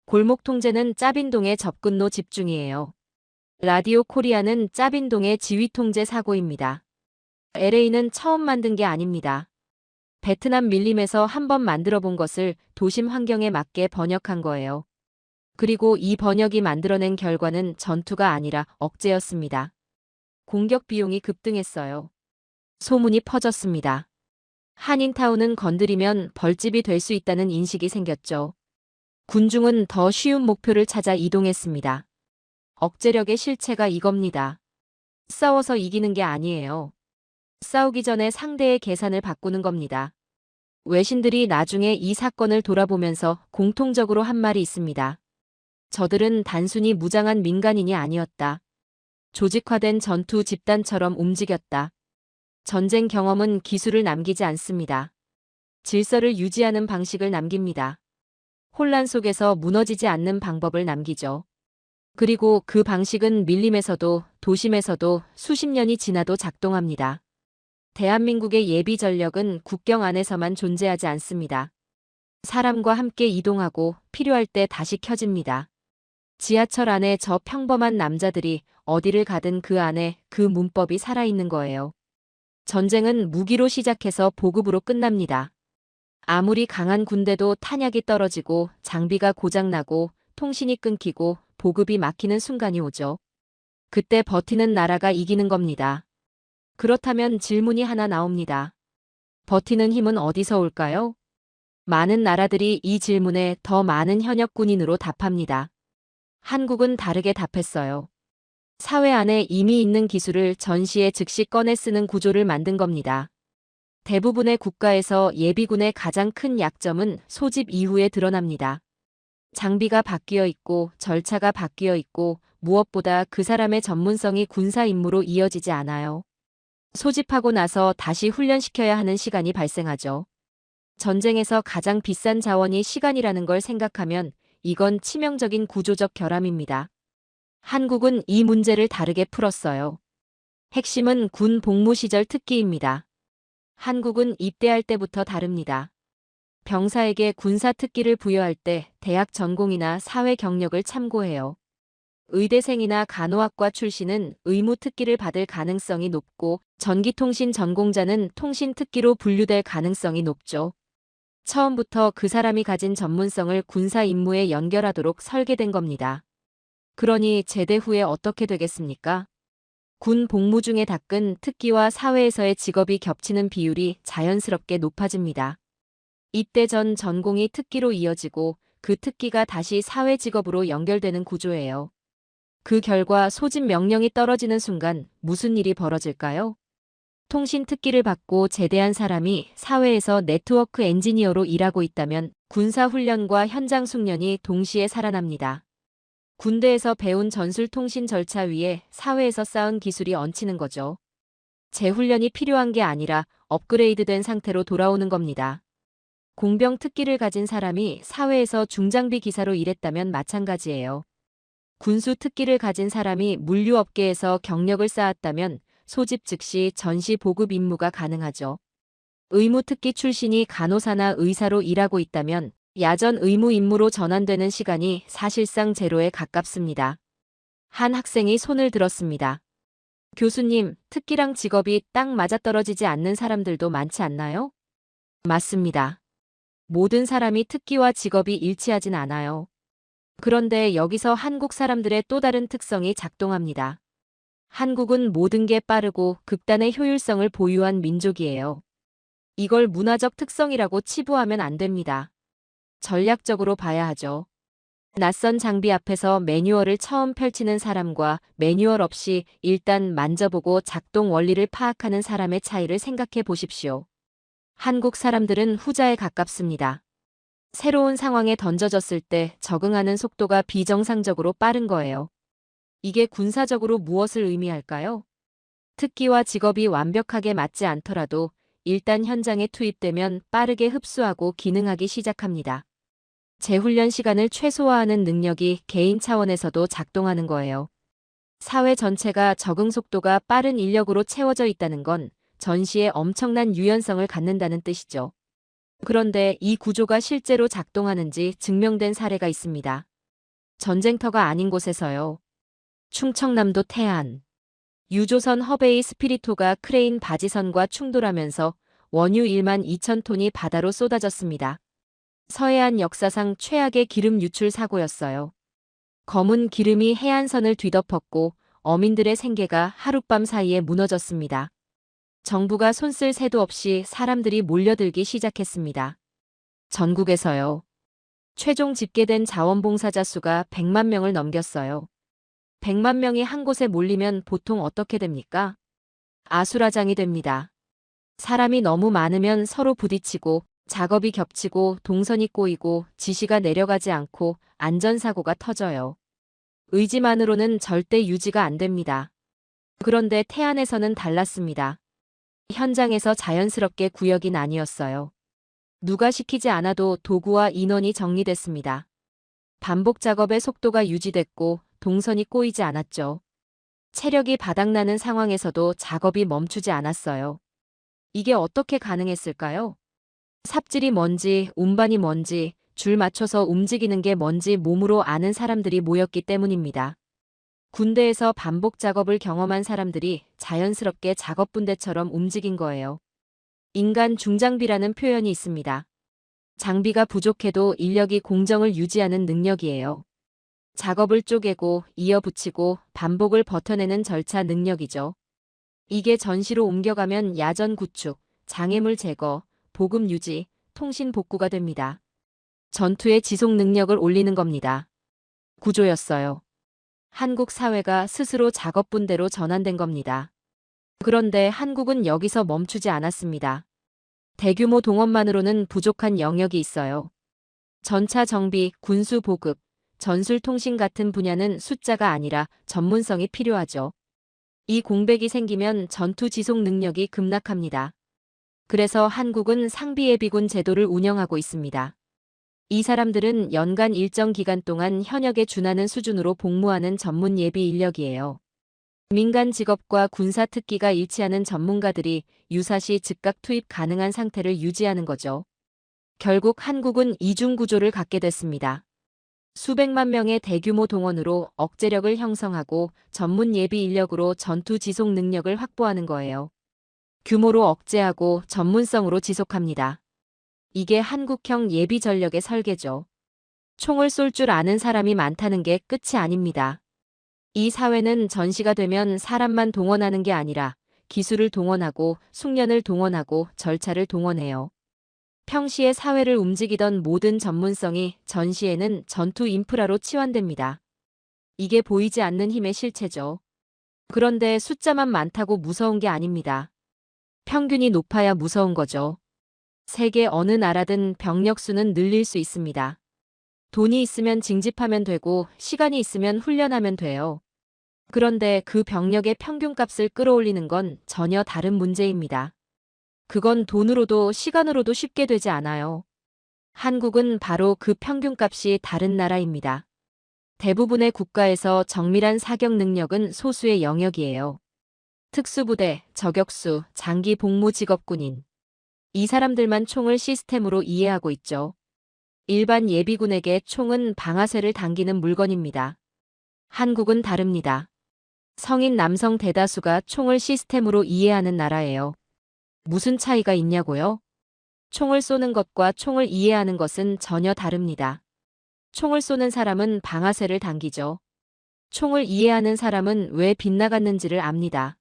골목 통제는 짜빈동의 접근로 집중이에요. 라디오 코리아는 짜빈동의 지휘 통제 사고입니다. LA는 처음 만든 게 아닙니다. 베트남 밀림에서 한번 만들어 본 것을 도심 환경에 맞게 번역한 거예요. 그리고 이 번역이 만들어낸 결과는 전투가 아니라 억제였습니다. 공격 비용이 급등했어요. 소문이 퍼졌습니다. 한인타운은 건드리면 벌집이 될 수 있다는 인식이 생겼죠. 군중은 더 쉬운 목표를 찾아 이동했습니다. 억제력의 실체가 이겁니다. 싸워서 이기는 게 아니에요. 싸우기 전에 상대의 계산을 바꾸는 겁니다. 외신들이 나중에 이 사건을 돌아보면서 공통적으로 한 말이 있습니다. 저들은 단순히 무장한 민간인이 아니었다. 조직화된 전투 집단처럼 움직였다. 전쟁 경험은 기술을 남기지 않습니다. 질서를 유지하는 방식을 남깁니다. 혼란 속에서 무너지지 않는 방법을 남기죠. 그리고 그 방식은 밀림에서도 도심에서도 수십 년이 지나도 작동합니다. 대한민국의 예비 전력은 국경 안에서만 존재하지 않습니다. 사람과 함께 이동하고 필요할 때 다시 켜집니다. 지하철 안에 저 평범한 남자들이 어디를 가든 그 안에 그 문법이 살아있는 거예요. 전쟁은 무기로 시작해서 보급으로 끝납니다. 아무리 강한 군대도 탄약이 떨어지고 장비가 고장나고 통신이 끊기고 보급이 막히는 순간이 오죠. 그때 버티는 나라가 이기는 겁니다. 그렇다면 질문이 하나 나옵니다. 버티는 힘은 어디서 올까요? 많은 나라들이 이 질문에 더 많은 현역 군인으로 답합니다. 한국은 다르게 답했어요. 사회 안에 이미 있는 기술을 전시에 즉시 꺼내 쓰는 구조를 만든 겁니다. 대부분의 국가에서 예비군의 가장 큰 약점은 소집 이후에 드러납니다. 장비가 바뀌어 있고 절차가 바뀌어 있고 무엇보다 그 사람의 전문성이 군사 임무로 이어지지 않아요. 소집하고 나서 다시 훈련시켜야 하는 시간이 발생하죠. 전쟁에서 가장 비싼 자원이 시간이라는 걸 생각하면 이건 치명적인 구조적 결함입니다. 한국은 이 문제를 다르게 풀었어요. 핵심은 군 복무 시절 특기입니다. 한국은 입대할 때부터 다릅니다. 병사에게 군사 특기를 부여할 때 대학 전공이나 사회 경력을 참고해요. 의대생이나 간호학과 출신은 의무 특기를 받을 가능성이 높고 전기통신 전공자는 통신 특기로 분류될 가능성이 높죠. 처음부터 그 사람이 가진 전문성을 군사 임무에 연결하도록 설계된 겁니다. 그러니 제대 후에 어떻게 되겠습니까? 군 복무 중에 닦은 특기와 사회에서의 직업이 겹치는 비율이 자연스럽게 높아집니다. 입대 전 전공이 특기로 이어지고 그 특기가 다시 사회 직업으로 연결되는 구조예요. 그 결과 소집 명령이 떨어지는 순간 무슨 일이 벌어질까요? 통신 특기를 받고 제대한 사람이 사회에서 네트워크 엔지니어로 일하고 있다면 군사훈련과 현장 숙련이 동시에 살아납니다. 군대에서 배운 전술통신 절차 위에 사회에서 쌓은 기술이 얹히는 거죠. 재훈련이 필요한 게 아니라 업그레이드된 상태로 돌아오는 겁니다. 공병 특기를 가진 사람이 사회에서 중장비 기사로 일했다면 마찬가지예요. 군수 특기를 가진 사람이 물류업계에서 경력을 쌓았다면 소집 즉시 전시 보급 임무가 가능하죠. 의무 특기 출신이 간호사나 의사로 일하고 있다면 야전 의무 임무로 전환되는 시간이 사실상 제로에 가깝습니다. 한 학생이 손을 들었습니다. 교수님, 특기랑 직업이 딱 맞아떨어지지 않는 사람들도 많지 않나요? 맞습니다. 모든 사람이 특기와 직업이 일치하진 않아요. 그런데 여기서 한국 사람들의 또 다른 특성이 작동합니다. 한국은 모든 게 빠르고 극단의 효율성을 보유한 민족이에요. 이걸 문화적 특성이라고 치부하면 안 됩니다. 전략적으로 봐야 하죠. 낯선 장비 앞에서 매뉴얼을 처음 펼치는 사람과 매뉴얼 없이 일단 만져보고 작동 원리를 파악하는 사람의 차이를 생각해 보십시오. 한국 사람들은 후자에 가깝습니다. 새로운 상황에 던져졌을 때 적응하는 속도가 비정상적으로 빠른 거예요. 이게 군사적으로 무엇을 의미할까요? 특기와 직업이 완벽하게 맞지 않더라도 일단 현장에 투입되면 빠르게 흡수하고 기능하기 시작합니다. 재훈련 시간을 최소화하는 능력이 개인 차원에서도 작동하는 거예요. 사회 전체가 적응 속도가 빠른 인력으로 채워져 있다는 건 전시에 엄청난 유연성을 갖는다는 뜻이죠. 그런데 이 구조가 실제로 작동하는지 증명된 사례가 있습니다. 전쟁터가 아닌 곳에서요. 충청남도 태안. 유조선 허베이 스피리토가 크레인 바지선과 충돌하면서 원유 1만 2천 톤이 바다로 쏟아졌습니다. 서해안 역사상 최악의 기름 유출 사고였어요. 검은 기름이 해안선을 뒤덮었고 어민들의 생계가 하룻밤 사이에 무너졌습니다. 정부가 손쓸 새도 없이 사람들이 몰려들기 시작했습니다. 전국에서요. 최종 집계된 자원봉사자 수가 100만 명을 넘겼어요. 100만 명이 한 곳에 몰리면 보통 어떻게 됩니까? 아수라장이 됩니다. 사람이 너무 많으면 서로 부딪히고 작업이 겹치고 동선이 꼬이고 지시가 내려가지 않고 안전사고가 터져요. 의지만으로는 절대 유지가 안 됩니다. 그런데 태안에서는 달랐습니다. 현장에서 자연스럽게 구역이 나뉘었어요. 누가 시키지 않아도 도구와 인원이 정리됐습니다. 반복 작업의 속도가 유지됐고 동선이 꼬이지 않았죠. 체력이 바닥나는 상황에서도 작업이 멈추지 않았어요. 이게 어떻게 가능했을까요? 삽질이 뭔지, 운반이 뭔지, 줄 맞춰서 움직이는 게 뭔지 몸으로 아는 사람들이 모였기 때문입니다. 군대에서 반복 작업을 경험한 사람들이 자연스럽게 작업분대처럼 움직인 거예요. 인간 중장비라는 표현이 있습니다. 장비가 부족해도 인력이 공정을 유지하는 능력이에요. 작업을 쪼개고 이어붙이고 반복을 버텨내는 절차 능력이죠. 이게 전시로 옮겨가면 야전 구축, 장애물 제거, 보급 유지, 통신 복구가 됩니다. 전투의 지속 능력을 올리는 겁니다. 구조였어요. 한국 사회가 스스로 작업분대로 전환된 겁니다. 그런데 한국은 여기서 멈추지 않았습니다. 대규모 동원만으로는 부족한 영역이 있어요. 전차 정비, 군수 보급, 전술통신 같은 분야는 숫자가 아니라 전문성이 필요하죠. 이 공백이 생기면 전투 지속 능력이 급락합니다. 그래서 한국은 상비예비군 제도를 운영하고 있습니다. 이 사람들은 연간 일정 기간 동안 현역에 준하는 수준으로 복무하는 전문 예비 인력이에요. 민간 직업과 군사 특기가 일치하는 전문가들이 유사시 즉각 투입 가능한 상태를 유지하는 거죠. 결국 한국은 이중 구조를 갖게 됐습니다. 수백만 명의 대규모 동원으로 억제력을 형성하고 전문 예비 인력으로 전투 지속 능력을 확보하는 거예요. 규모로 억제하고 전문성으로 지속합니다. 이게 한국형 예비 전력의 설계죠. 총을 쏠 줄 아는 사람이 많다는 게 끝이 아닙니다. 이 사회는 전시가 되면 사람만 동원하는 게 아니라 기술을 동원하고 숙련을 동원하고 절차를 동원해요. 평시에 사회를 움직이던 모든 전문성이 전시에는 전투 인프라로 치환됩니다. 이게 보이지 않는 힘의 실체죠. 그런데 숫자만 많다고 무서운 게 아닙니다. 평균이 높아야 무서운 거죠. 세계 어느 나라든 병력 수는 늘릴 수 있습니다. 돈이 있으면 징집하면 되고 시간이 있으면 훈련하면 돼요. 그런데 그 병력의 평균값을 끌어올리는 건 전혀 다른 문제입니다. 그건 돈으로도 시간으로도 쉽게 되지 않아요. 한국은 바로 그 평균값이 다른 나라입니다. 대부분의 국가에서 정밀한 사격 능력은 소수의 영역이에요. 특수부대, 저격수, 장기 복무 직업군인. 이 사람들만 총을 시스템으로 이해하고 있죠. 일반 예비군에게 총은 방아쇠를 당기는 물건입니다. 한국은 다릅니다. 성인 남성 대다수가 총을 시스템으로 이해하는 나라예요. 무슨 차이가 있냐고요? 총을 쏘는 것과 총을 이해하는 것은 전혀 다릅니다. 총을 쏘는 사람은 방아쇠를 당기죠. 총을 이해하는 사람은 왜 빗나갔는지를 압니다.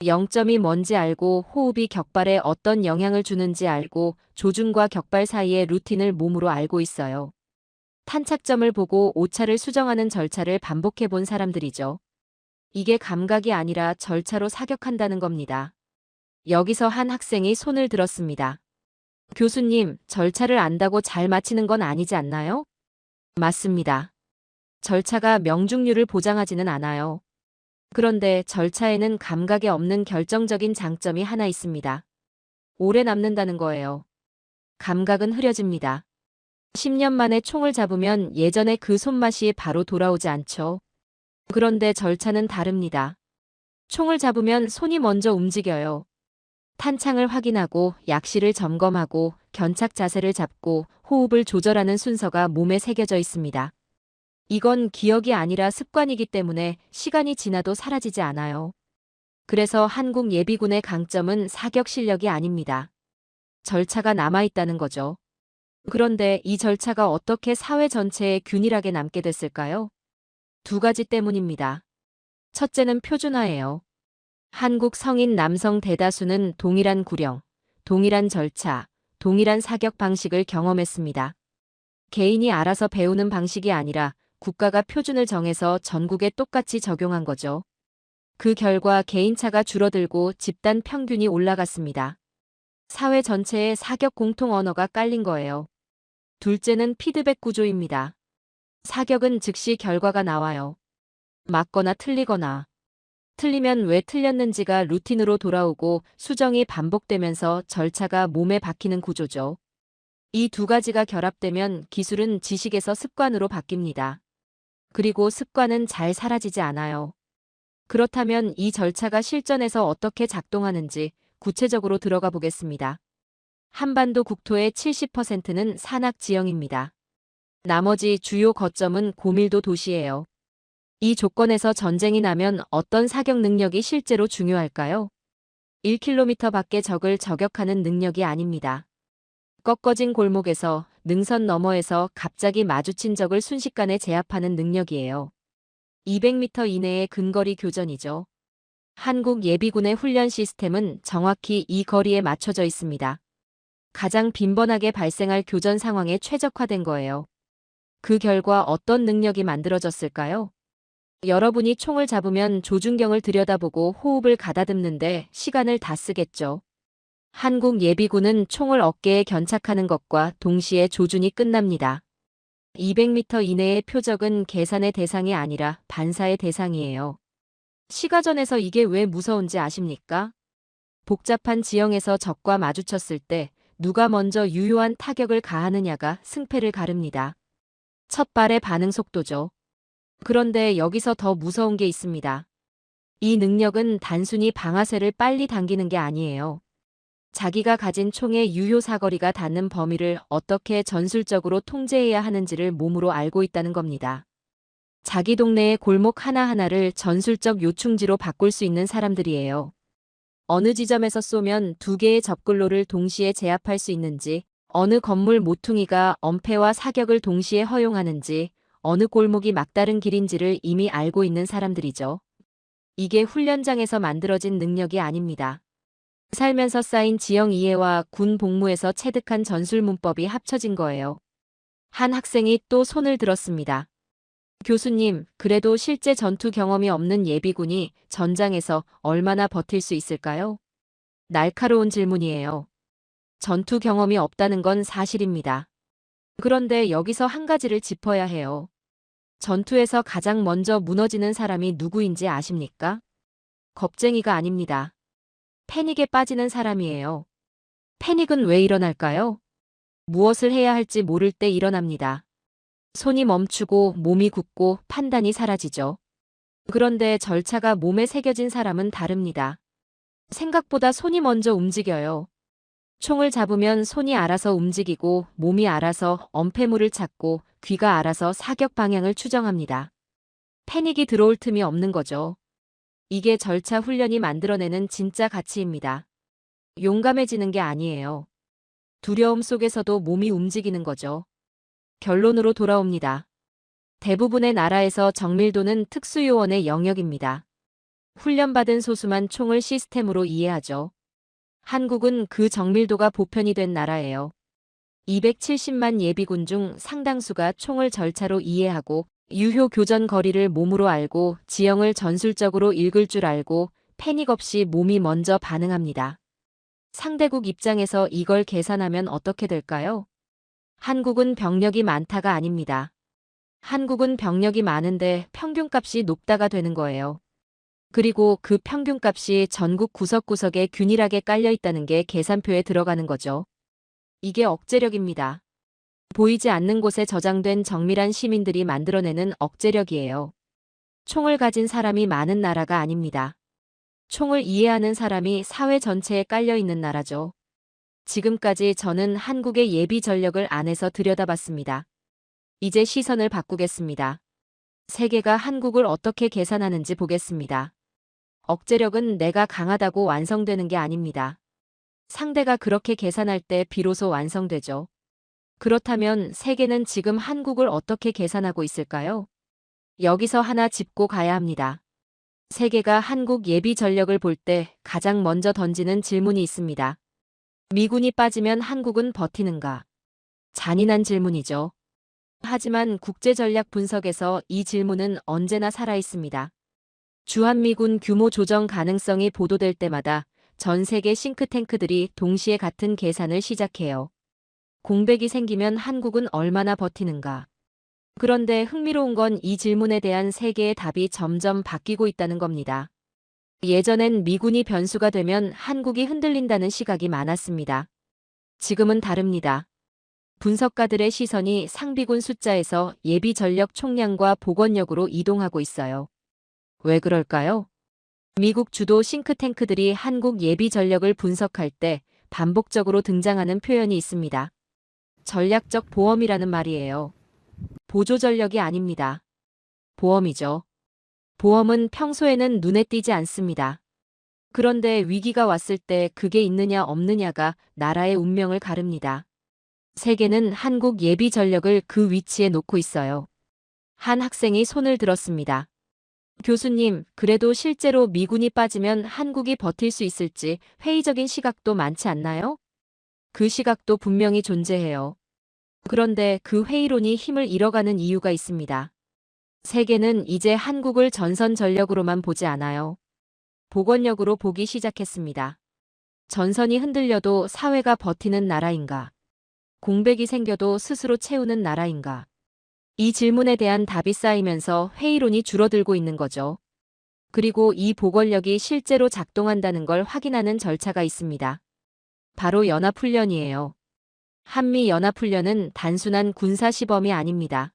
0점이 뭔지 알고 호흡이 격발에 어떤 영향을 주는지 알고 조준과 격발 사이의 루틴을 몸으로 알고 있어요. 탄착점을 보고 오차를 수정하는 절차를 반복해 본 사람들이죠. 이게 감각이 아니라 절차로 사격한다는 겁니다. 여기서 한 학생이 손을 들었습니다. 교수님, 절차를 안다고 잘 맞히는 건 아니지 않나요? 맞습니다. 절차가 명중률을 보장하지는 않아요. 그런데 절차에는 감각에 없는 결정적인 장점이 하나 있습니다. 오래 남는다는 거예요. 감각은 흐려집니다. 10년 만에 총을 잡으면 예전에 그 손맛이 바로 돌아오지 않죠. 그런데 절차는 다릅니다. 총을 잡으면 손이 먼저 움직여요. 탄창을 확인하고 약실을 점검하고 견착 자세를 잡고 호흡을 조절하는 순서가 몸에 새겨져 있습니다. 이건 기억이 아니라 습관이기 때문에 시간이 지나도 사라지지 않아요. 그래서 한국 예비군의 강점은 사격 실력이 아닙니다. 절차가 남아있다는 거죠. 그런데 이 절차가 어떻게 사회 전체에 균일하게 남게 됐을까요? 두 가지 때문입니다. 첫째는 표준화예요. 한국 성인 남성 대다수는 동일한 구령, 동일한 절차, 동일한 사격 방식을 경험했습니다. 개인이 알아서 배우는 방식이 아니라 국가가 표준을 정해서 전국에 똑같이 적용한 거죠. 그 결과 개인차가 줄어들고 집단 평균이 올라갔습니다. 사회 전체에 사격 공통 언어가 깔린 거예요. 둘째는 피드백 구조입니다. 사격은 즉시 결과가 나와요. 맞거나 틀리거나. 틀리면 왜 틀렸는지가 루틴으로 돌아오고 수정이 반복되면서 절차가 몸에 박히는 구조죠. 이 두 가지가 결합되면 기술은 지식에서 습관으로 바뀝니다. 그리고 습관은 잘 사라지지 않아요. 그렇다면 이 절차가 실전에서 어떻게 작동하는지 구체적으로 들어가 보겠습니다. 한반도 국토의 70%는 산악 지형입니다. 나머지 주요 거점은 고밀도 도시예요. 이 조건에서 전쟁이 나면 어떤 사격 능력이 실제로 중요할까요? 1km 밖의 적을 저격하는 능력이 아닙니다. 꺾어진 골목에서 능선 너머에서 갑자기 마주친 적을 순식간에 제압하는 능력이에요. 200m 이내의 근거리 교전이죠. 한국 예비군의 훈련 시스템은 정확히 이 거리에 맞춰져 있습니다. 가장 빈번하게 발생할 교전 상황에 최적화된 거예요. 그 결과 어떤 능력이 만들어졌을까요? 여러분이 총을 잡으면 조준경을 들여다보고 호흡을 가다듬는데 시간을 다 쓰겠죠. 한국 예비군은 총을 어깨에 견착하는 것과 동시에 조준이 끝납니다. 200m 이내의 표적은 계산의 대상이 아니라 반사의 대상이에요. 시가전에서 이게 왜 무서운지 아십니까? 복잡한 지형에서 적과 마주쳤을 때 누가 먼저 유효한 타격을 가하느냐가 승패를 가릅니다. 첫 발의 반응 속도죠. 그런데 여기서 더 무서운 게 있습니다. 이 능력은 단순히 방아쇠를 빨리 당기는 게 아니에요. 자기가 가진 총의 유효 사거리가 닿는 범위를 어떻게 전술적으로 통제해야 하는지를 몸으로 알고 있다는 겁니다. 자기 동네의 골목 하나하나를 전술적 요충지로 바꿀 수 있는 사람들이에요. 어느 지점에서 쏘면 두 개의 적글로를 동시에 제압할 수 있는지, 어느 건물 모퉁이가 엄폐와 사격을 동시에 허용하는지, 어느 골목이 막다른 길인지를 이미 알고 있는 사람들이죠. 이게 훈련장에서 만들어진 능력이 아닙니다. 살면서 쌓인 지형 이해와 군 복무에서 체득한 전술 문법이 합쳐진 거예요. 한 학생이 또 손을 들었습니다. 교수님, 그래도 실제 전투 경험이 없는 예비군이 전장에서 얼마나 버틸 수 있을까요? 날카로운 질문이에요. 전투 경험이 없다는 건 사실입니다. 그런데 여기서 한 가지를 짚어야 해요. 전투에서 가장 먼저 무너지는 사람이 누구인지 아십니까? 겁쟁이가 아닙니다. 패닉에 빠지는 사람이에요. 패닉은 왜 일어날까요? 무엇을 해야 할지 모를 때 일어납니다. 손이 멈추고 몸이 굳고 판단이 사라지죠. 그런데 절차가 몸에 새겨진 사람은 다릅니다. 생각보다 손이 먼저 움직여요. 총을 잡으면 손이 알아서 움직이고 몸이 알아서 엄폐물을 찾고 귀가 알아서 사격 방향을 추정합니다. 패닉이 들어올 틈이 없는 거죠. 이게 절차 훈련이 만들어내는 진짜 가치입니다. 용감해지는 게 아니에요. 두려움 속에서도 몸이 움직이는 거죠. 결론으로 돌아옵니다. 대부분의 나라에서 정밀도는 특수요원의 영역입니다. 훈련받은 소수만 총을 시스템으로 이해하죠. 한국은 그 정밀도가 보편이 된 나라예요. 270만 예비군 중 상당수가 총을 절차로 이해하고 유효 교전 거리를 몸으로 알고 지형을 전술적으로 읽을 줄 알고 패닉 없이 몸이 먼저 반응합니다. 상대국 입장에서 이걸 계산하면 어떻게 될까요? 한국은 병력이 많다가 아닙니다. 한국은 병력이 많은데 평균값이 높다가 되는 거예요. 그리고 그 평균값이 전국 구석구석에 균일하게 깔려 있다는 게 계산표에 들어가는 거죠. 이게 억제력입니다. 보이지 않는 곳에 저장된 정밀한 시민들이 만들어내는 억제력이에요. 총을 가진 사람이 많은 나라가 아닙니다. 총을 이해하는 사람이 사회 전체에 깔려 있는 나라죠. 지금까지 저는 한국의 예비 전력을 안에서 들여다봤습니다. 이제 시선을 바꾸겠습니다. 세계가 한국을 어떻게 계산하는지 보겠습니다. 억제력은 내가 강하다고 완성되는 게 아닙니다. 상대가 그렇게 계산할 때 비로소 완성되죠. 그렇다면 세계는 지금 한국을 어떻게 계산하고 있을까요? 여기서 하나 짚고 가야 합니다. 세계가 한국 예비 전력을 볼 때 가장 먼저 던지는 질문이 있습니다. 미군이 빠지면 한국은 버티는가? 잔인한 질문이죠. 하지만 국제전략 분석에서 이 질문은 언제나 살아있습니다. 주한미군 규모 조정 가능성이 보도될 때마다 전 세계 싱크탱크들이 동시에 같은 계산을 시작해요. 공백이 생기면 한국은 얼마나 버티는가? 그런데 흥미로운 건 이 질문에 대한 세계의 답이 점점 바뀌고 있다는 겁니다. 예전엔 미군이 변수가 되면 한국이 흔들린다는 시각이 많았습니다. 지금은 다릅니다. 분석가들의 시선이 상비군 숫자에서 예비 전력 총량과 복원력으로 이동하고 있어요. 왜 그럴까요? 미국 주도 싱크탱크들이 한국 예비 전력을 분석할 때 반복적으로 등장하는 표현이 있습니다. 전략적 보험이라는 말이에요. 보조 전력이 아닙니다. 보험이죠. 보험은 평소에는 눈에 띄지 않습니다. 그런데 위기가 왔을 때 그게 있느냐 없느냐가 나라의 운명을 가릅니다. 세계는 한국 예비 전력을 그 위치에 놓고 있어요. 한 학생이 손을 들었습니다. 교수님, 그래도 실제로 미군이 빠지면 한국이 버틸 수 있을지 회의적인 시각도 많지 않나요? 그 시각도 분명히 존재해요. 그런데 그 회의론이 힘을 잃어가는 이유가 있습니다. 세계는 이제 한국을 전선 전력으로만 보지 않아요. 복원력으로 보기 시작했습니다. 전선이 흔들려도 사회가 버티는 나라인가? 공백이 생겨도 스스로 채우는 나라인가? 이 질문에 대한 답이 쌓이면서 회의론이 줄어들고 있는 거죠. 그리고 이 보궐력이 실제로 작동한다는 걸 확인하는 절차가 있습니다. 바로 연합훈련이에요. 한미연합훈련은 단순한 군사시범이 아닙니다.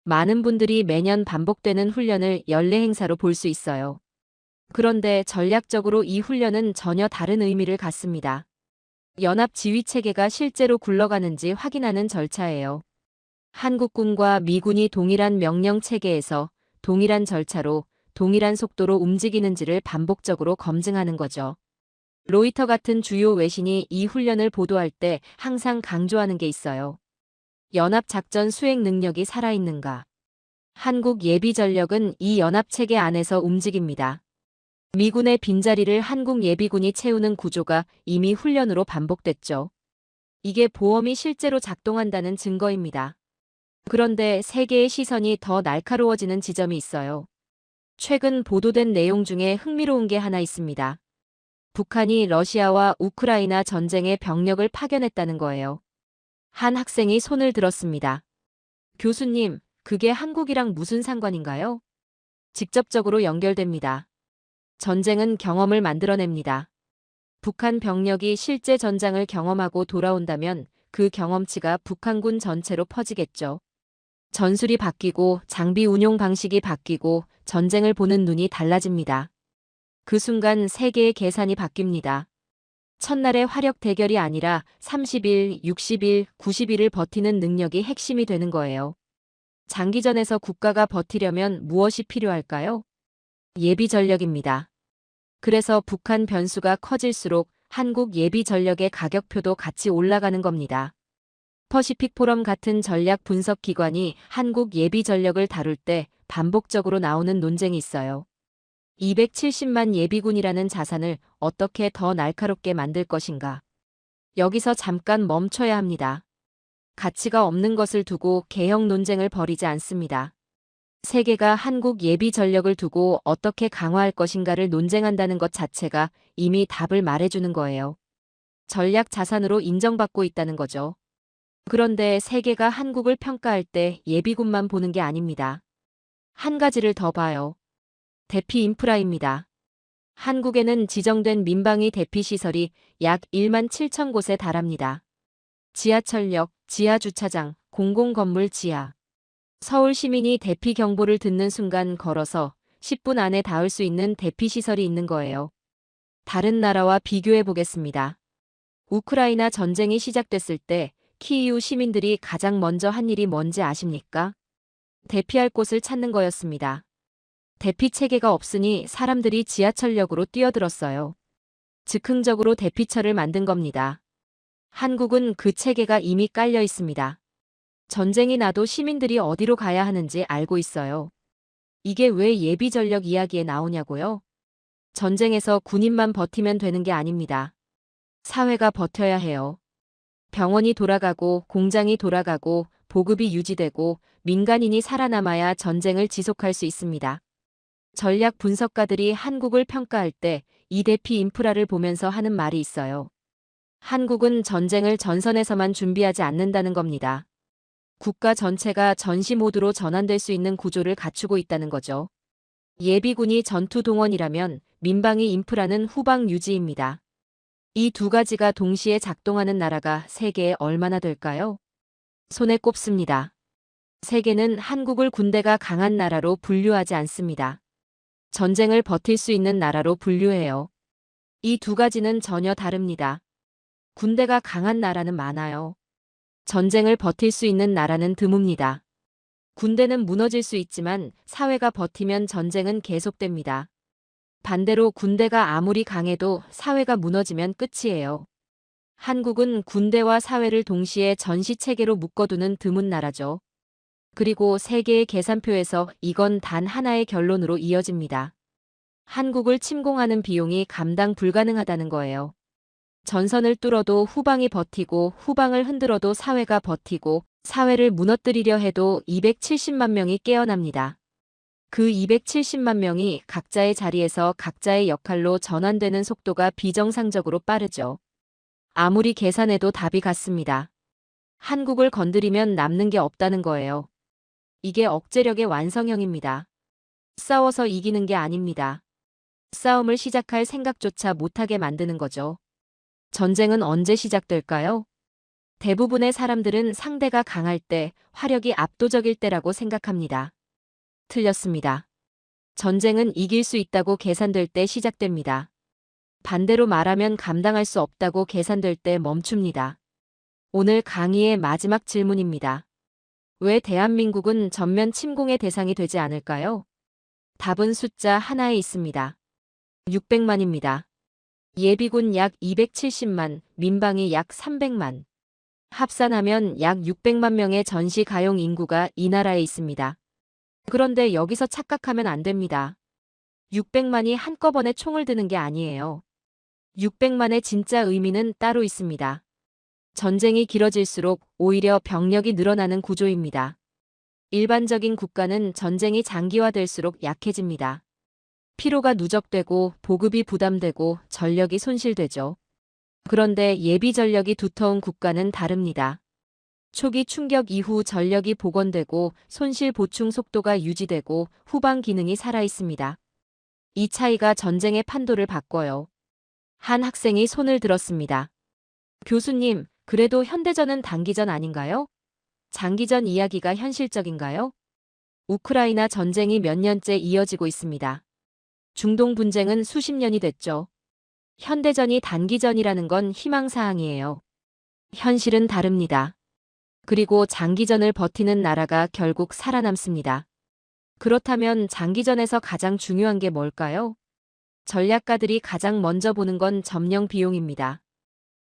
많은 분들이 매년 반복되는 훈련을 연례 행사로 볼 수 있어요. 그런데 전략적으로 이 훈련은 전혀 다른 의미를 갖습니다. 연합 지휘 체계가 실제로 굴러가는지 확인하는 절차예요. 한국군과 미군이 동일한 명령 체계에서 동일한 절차로 동일한 속도로 움직이는지를 반복적으로 검증하는 거죠. 로이터 같은 주요 외신이 이 훈련을 보도할 때 항상 강조하는 게 있어요. 연합작전 수행 능력이 살아있는가? 한국 예비전력은 이 연합체계 안에서 움직입니다. 미군의 빈자리를 한국 예비군이 채우는 구조가 이미 훈련으로 반복됐죠. 이게 보험이 실제로 작동한다는 증거입니다. 그런데 세계의 시선이 더 날카로워지는 지점이 있어요. 최근 보도된 내용 중에 흥미로운 게 하나 있습니다. 북한이 러시아와 우크라이나 전쟁에 병력을 파견했다는 거예요. 한 학생이 손을 들었습니다. 교수님, 그게 한국이랑 무슨 상관인가요? 직접적으로 연결됩니다. 전쟁은 경험을 만들어냅니다. 북한 병력이 실제 전장을 경험하고 돌아온다면 그 경험치가 북한군 전체로 퍼지겠죠. 전술이 바뀌고 장비 운용 방식이 바뀌고 전쟁을 보는 눈이 달라집니다. 그 순간 세계의 계산이 바뀝니다. 첫날의 화력 대결이 아니라 30일, 60일, 90일을 버티는 능력이 핵심이 되는 거예요. 장기전에서 국가가 버티려면 무엇이 필요할까요? 예비 전력입니다. 그래서 북한 변수가 커질수록 한국 예비 전력의 가격표도 같이 올라가는 겁니다. 퍼시픽 포럼 같은 전략 분석 기관이 한국 예비 전력을 다룰 때 반복적으로 나오는 논쟁이 있어요. 270만 예비군이라는 자산을 어떻게 더 날카롭게 만들 것인가? 여기서 잠깐 멈춰야 합니다. 가치가 없는 것을 두고 개혁 논쟁을 벌이지 않습니다. 세계가 한국 예비 전력을 두고 어떻게 강화할 것인가를 논쟁한다는 것 자체가 이미 답을 말해주는 거예요. 전략 자산으로 인정받고 있다는 거죠. 그런데 세계가 한국을 평가할 때 예비군만 보는 게 아닙니다. 한 가지를 더 봐요. 대피 인프라입니다. 한국에는 지정된 민방위 대피 시설이 약 1만 7천 곳에 달합니다. 지하철역, 지하주차장, 공공건물 지하. 서울 시민이 대피 경보를 듣는 순간 걸어서 10분 안에 닿을 수 있는 대피 시설이 있는 거예요. 다른 나라와 비교해 보겠습니다. 우크라이나 전쟁이 시작됐을 때 키이우 시민들이 가장 먼저 한 일이 뭔지 아십니까? 대피할 곳을 찾는 거였습니다. 대피 체계가 없으니 사람들이 지하철역으로 뛰어들었어요. 즉흥적으로 대피처를 만든 겁니다. 한국은 그 체계가 이미 깔려 있습니다. 전쟁이 나도 시민들이 어디로 가야 하는지 알고 있어요. 이게 왜 예비 전력 이야기에 나오냐고요? 전쟁에서 군인만 버티면 되는 게 아닙니다. 사회가 버텨야 해요. 병원이 돌아가고 공장이 돌아가고 보급이 유지되고 민간인이 살아남아야 전쟁을 지속할 수 있습니다. 전략 분석가들이 한국을 평가할 때 이 대피 인프라를 보면서 하는 말이 있어요. 한국은 전쟁을 전선에서만 준비하지 않는다는 겁니다. 국가 전체가 전시 모드로 전환될 수 있는 구조를 갖추고 있다는 거죠. 예비군이 전투 동원이라면 민방위 인프라는 후방 유지입니다. 이 두 가지가 동시에 작동하는 나라가 세계에 얼마나 될까요? 손에 꼽습니다. 세계는 한국을 군대가 강한 나라로 분류하지 않습니다. 전쟁을 버틸 수 있는 나라로 분류해요. 이 두 가지는 전혀 다릅니다. 군대가 강한 나라는 많아요. 전쟁을 버틸 수 있는 나라는 드뭅니다. 군대는 무너질 수 있지만 사회가 버티면 전쟁은 계속됩니다. 반대로 군대가 아무리 강해도 사회가 무너지면 끝이에요. 한국은 군대와 사회를 동시에 전시체계로 묶어두는 드문 나라죠. 그리고 세계의 계산표에서 이건 단 하나의 결론으로 이어집니다. 한국을 침공하는 비용이 감당 불가능하다는 거예요. 전선을 뚫어도 후방이 버티고 후방을 흔들어도 사회가 버티고 사회를 무너뜨리려 해도 270만 명이 깨어납니다. 그 270만 명이 각자의 자리에서 각자의 역할로 전환되는 속도가 비정상적으로 빠르죠. 아무리 계산해도 답이 같습니다. 한국을 건드리면 남는 게 없다는 거예요. 이게 억제력의 완성형입니다. 싸워서 이기는 게 아닙니다. 싸움을 시작할 생각조차 못하게 만드는 거죠. 전쟁은 언제 시작될까요? 대부분의 사람들은 상대가 강할 때, 화력이 압도적일 때라고 생각합니다. 틀렸습니다. 전쟁은 이길 수 있다고 계산될 때 시작됩니다. 반대로 말하면 감당할 수 없다고 계산될 때 멈춥니다. 오늘 강의의 마지막 질문입니다. 왜 대한민국은 전면 침공의 대상이 되지 않을까요? 답은 숫자 하나에 있습니다. 600만입니다. 예비군 약 270만, 민방위 약 300만. 합산하면 약 600만 명의 전시 가용 인구가 이 나라에 있습니다. 그런데 여기서 착각하면 안 됩니다. 600만이 한꺼번에 총을 드는 게 아니에요. 600만의 진짜 의미는 따로 있습니다. 전쟁이 길어질수록 오히려 병력이 늘어나는 구조입니다. 일반적인 국가는 전쟁이 장기화될수록 약해집니다. 피로가 누적되고 보급이 부담되고 전력이 손실되죠. 그런데 예비 전력이 두터운 국가는 다릅니다. 초기 충격 이후 전력이 복원되고 손실 보충 속도가 유지되고 후방 기능이 살아있습니다. 이 차이가 전쟁의 판도를 바꿔요. 한 학생이 손을 들었습니다. 교수님, 그래도 현대전은 단기전 아닌가요? 장기전 이야기가 현실적인가요? 우크라이나 전쟁이 몇 년째 이어지고 있습니다. 중동 분쟁은 수십 년이 됐죠. 현대전이 단기전이라는 건 희망사항이에요. 현실은 다릅니다. 그리고 장기전을 버티는 나라가 결국 살아남습니다. 그렇다면 장기전에서 가장 중요한 게 뭘까요? 전략가들이 가장 먼저 보는 건 점령 비용입니다.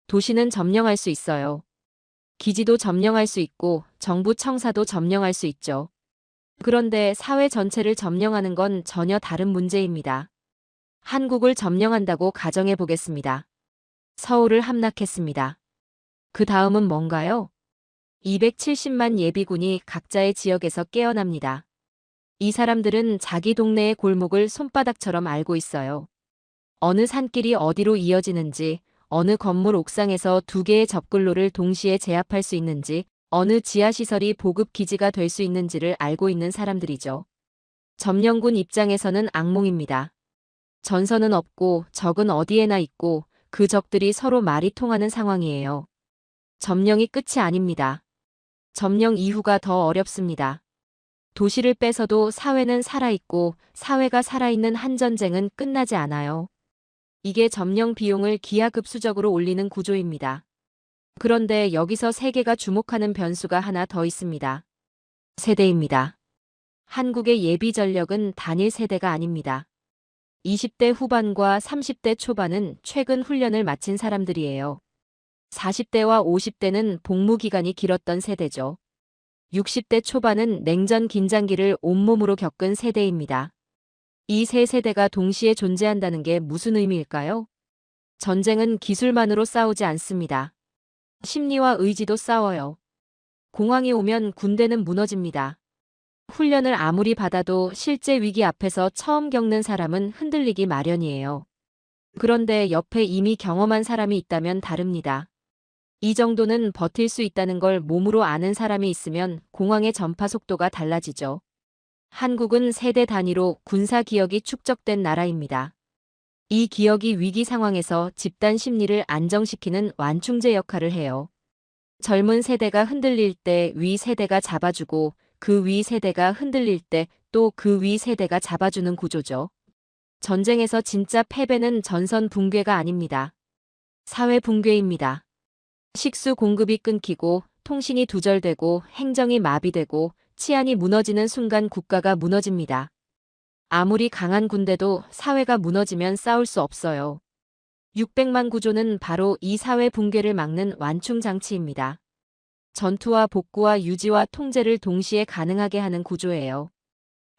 도시는 점령할 수 있어요. 기지도 점령할 수 있고 정부 청사도 점령할 수 있죠. 그런데 사회 전체를 점령하는 건 전혀 다른 문제입니다. 한국을 점령한다고 가정해 보겠습니다. 서울을 함락했습니다. 그 다음은 뭔가요? 270만 예비군이 각자의 지역에서 깨어납니다. 이 사람들은 자기 동네의 골목을 손바닥처럼 알고 있어요. 어느 산길이 어디로 이어지는지, 어느 건물 옥상에서 두 개의 접근로를 동시에 제압할 수 있는지, 어느 지하시설이 보급기지가 될 수 있는지를 알고 있는 사람들이죠. 점령군 입장에서는 악몽입니다. 전선은 없고 적은 어디에나 있고 그 적들이 서로 말이 통하는 상황이에요. 점령이 끝이 아닙니다. 점령 이후가 더 어렵습니다. 도시를 뺏어도 사회는 살아있고 사회가 살아있는 한 전쟁은 끝나지 않아요. 이게 점령 비용을 기하급수적으로 올리는 구조입니다. 그런데 여기서 세계가 주목하는 변수가 하나 더 있습니다. 세대입니다. 한국의 예비 전력은 단일 세대가 아닙니다. 20대 후반과 30대 초반은 최근 훈련을 마친 사람들이에요. 40대와 50대는 복무 기간이 길었던 세대죠. 60대 초반은 냉전 긴장기를 온몸으로 겪은 세대입니다. 이 세 세대가 동시에 존재한다는 게 무슨 의미일까요? 전쟁은 기술만으로 싸우지 않습니다. 심리와 의지도 싸워요. 공황이 오면 군대는 무너집니다. 훈련을 아무리 받아도 실제 위기 앞에서 처음 겪는 사람은 흔들리기 마련이에요. 그런데 옆에 이미 경험한 사람이 있다면 다릅니다. 이 정도는 버틸 수 있다는 걸 몸으로 아는 사람이 있으면 공황의 전파 속도가 달라지죠. 한국은 세대 단위로 군사 기억이 축적된 나라입니다. 이 기억이 위기 상황에서 집단 심리를 안정시키는 완충제 역할을 해요. 젊은 세대가 흔들릴 때 위 세대가 잡아주고 그 위 세대가 흔들릴 때 또 그 위 세대가 잡아주는 구조죠. 전쟁에서 진짜 패배는 전선 붕괴가 아닙니다. 사회 붕괴입니다. 식수 공급이 끊기고 통신이 두절되고 행정이 마비되고 치안이 무너지는 순간 국가가 무너집니다. 아무리 강한 군대도 사회가 무너지면 싸울 수 없어요. 600만 구조는 바로 이 사회 붕괴를 막는 완충 장치입니다. 전투와 복구와 유지와 통제를 동시에 가능하게 하는 구조예요.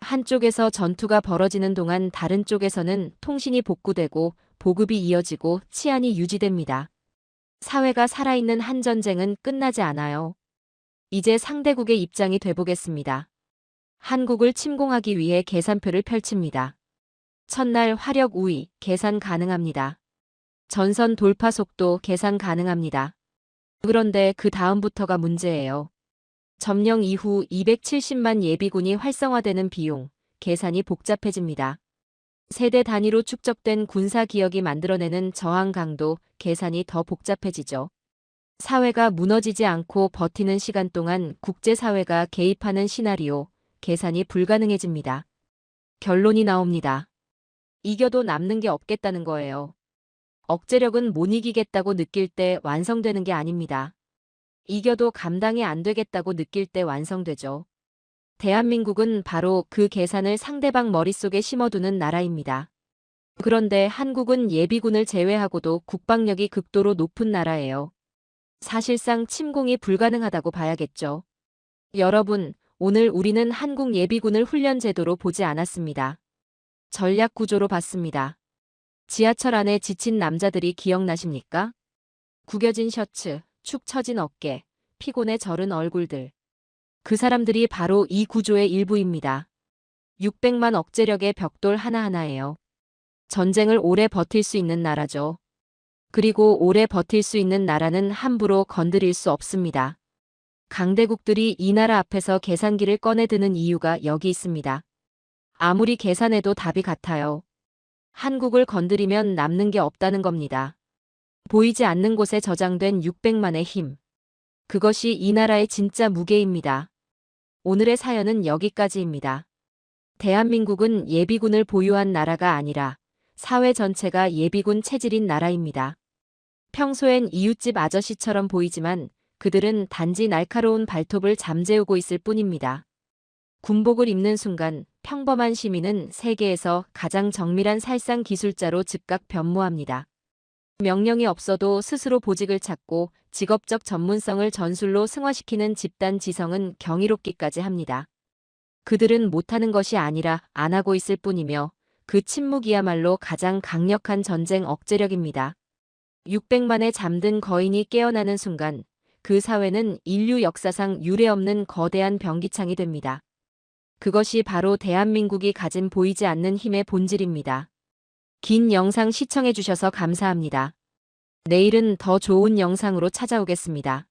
한쪽에서 전투가 벌어지는 동안 다른 쪽에서는 통신이 복구되고 보급이 이어지고 치안이 유지됩니다. 사회가 살아있는 한 전쟁은 끝나지 않아요. 이제 상대국의 입장이 돼보겠습니다. 한국을 침공하기 위해 계산표를 펼칩니다. 첫날 화력 우위 계산 가능합니다. 전선 돌파 속도 계산 가능합니다. 그런데 그 다음부터가 문제예요. 점령 이후 270만 예비군이 활성화되는 비용, 계산이 복잡해집니다. 세대 단위로 축적된 군사 기억이 만들어내는 저항 강도, 계산이 더 복잡해지죠. 사회가 무너지지 않고 버티는 시간 동안 국제사회가 개입하는 시나리오, 계산이 불가능해집니다. 결론이 나옵니다. 이겨도 남는 게 없겠다는 거예요. 억제력은 못 이기겠다고 느낄 때 완성되는 게 아닙니다. 이겨도 감당이 안 되겠다고 느낄 때 완성되죠. 대한민국은 바로 그 계산을 상대방 머릿속에 심어두는 나라입니다. 그런데 한국은 예비군을 제외하고도 국방력이 극도로 높은 나라예요. 사실상 침공이 불가능하다고 봐야겠죠. 여러분, 오늘 우리는 한국 예비군을 훈련 제도로 보지 않았습니다. 전략 구조로 봤습니다. 지하철 안에 지친 남자들이 기억나십니까? 구겨진 셔츠, 축 처진 어깨, 피곤에 절은 얼굴들. 그 사람들이 바로 이 구조의 일부입니다. 600만 억제력의 벽돌 하나하나예요. 전쟁을 오래 버틸 수 있는 나라죠. 그리고 오래 버틸 수 있는 나라는 함부로 건드릴 수 없습니다. 강대국들이 이 나라 앞에서 계산기를 꺼내드는 이유가 여기 있습니다. 아무리 계산해도 답이 같아요. 한국을 건드리면 남는 게 없다는 겁니다. 보이지 않는 곳에 저장된 600만의 힘. 그것이 이 나라의 진짜 무게입니다. 오늘의 사연은 여기까지입니다. 대한민국은 예비군을 보유한 나라가 아니라 사회 전체가 예비군 체질인 나라입니다. 평소엔 이웃집 아저씨처럼 보이지만 그들은 단지 날카로운 발톱을 잠재우고 있을 뿐입니다. 군복을 입는 순간 평범한 시민은 세계에서 가장 정밀한 살상 기술자로 즉각 변모합니다. 명령이 없어도 스스로 보직을 찾고 직업적 전문성을 전술로 승화시키는 집단 지성은 경이롭기까지 합니다. 그들은 못하는 것이 아니라 안 하고 있을 뿐이며 그 침묵이야말로 가장 강력한 전쟁 억제력입니다. 600만의 잠든 거인이 깨어나는 순간 그 사회는 인류 역사상 유례없는 거대한 병기창이 됩니다. 그것이 바로 대한민국이 가진 보이지 않는 힘의 본질입니다. 긴 영상 시청해주셔서 감사합니다. 내일은 더 좋은 영상으로 찾아오겠습니다.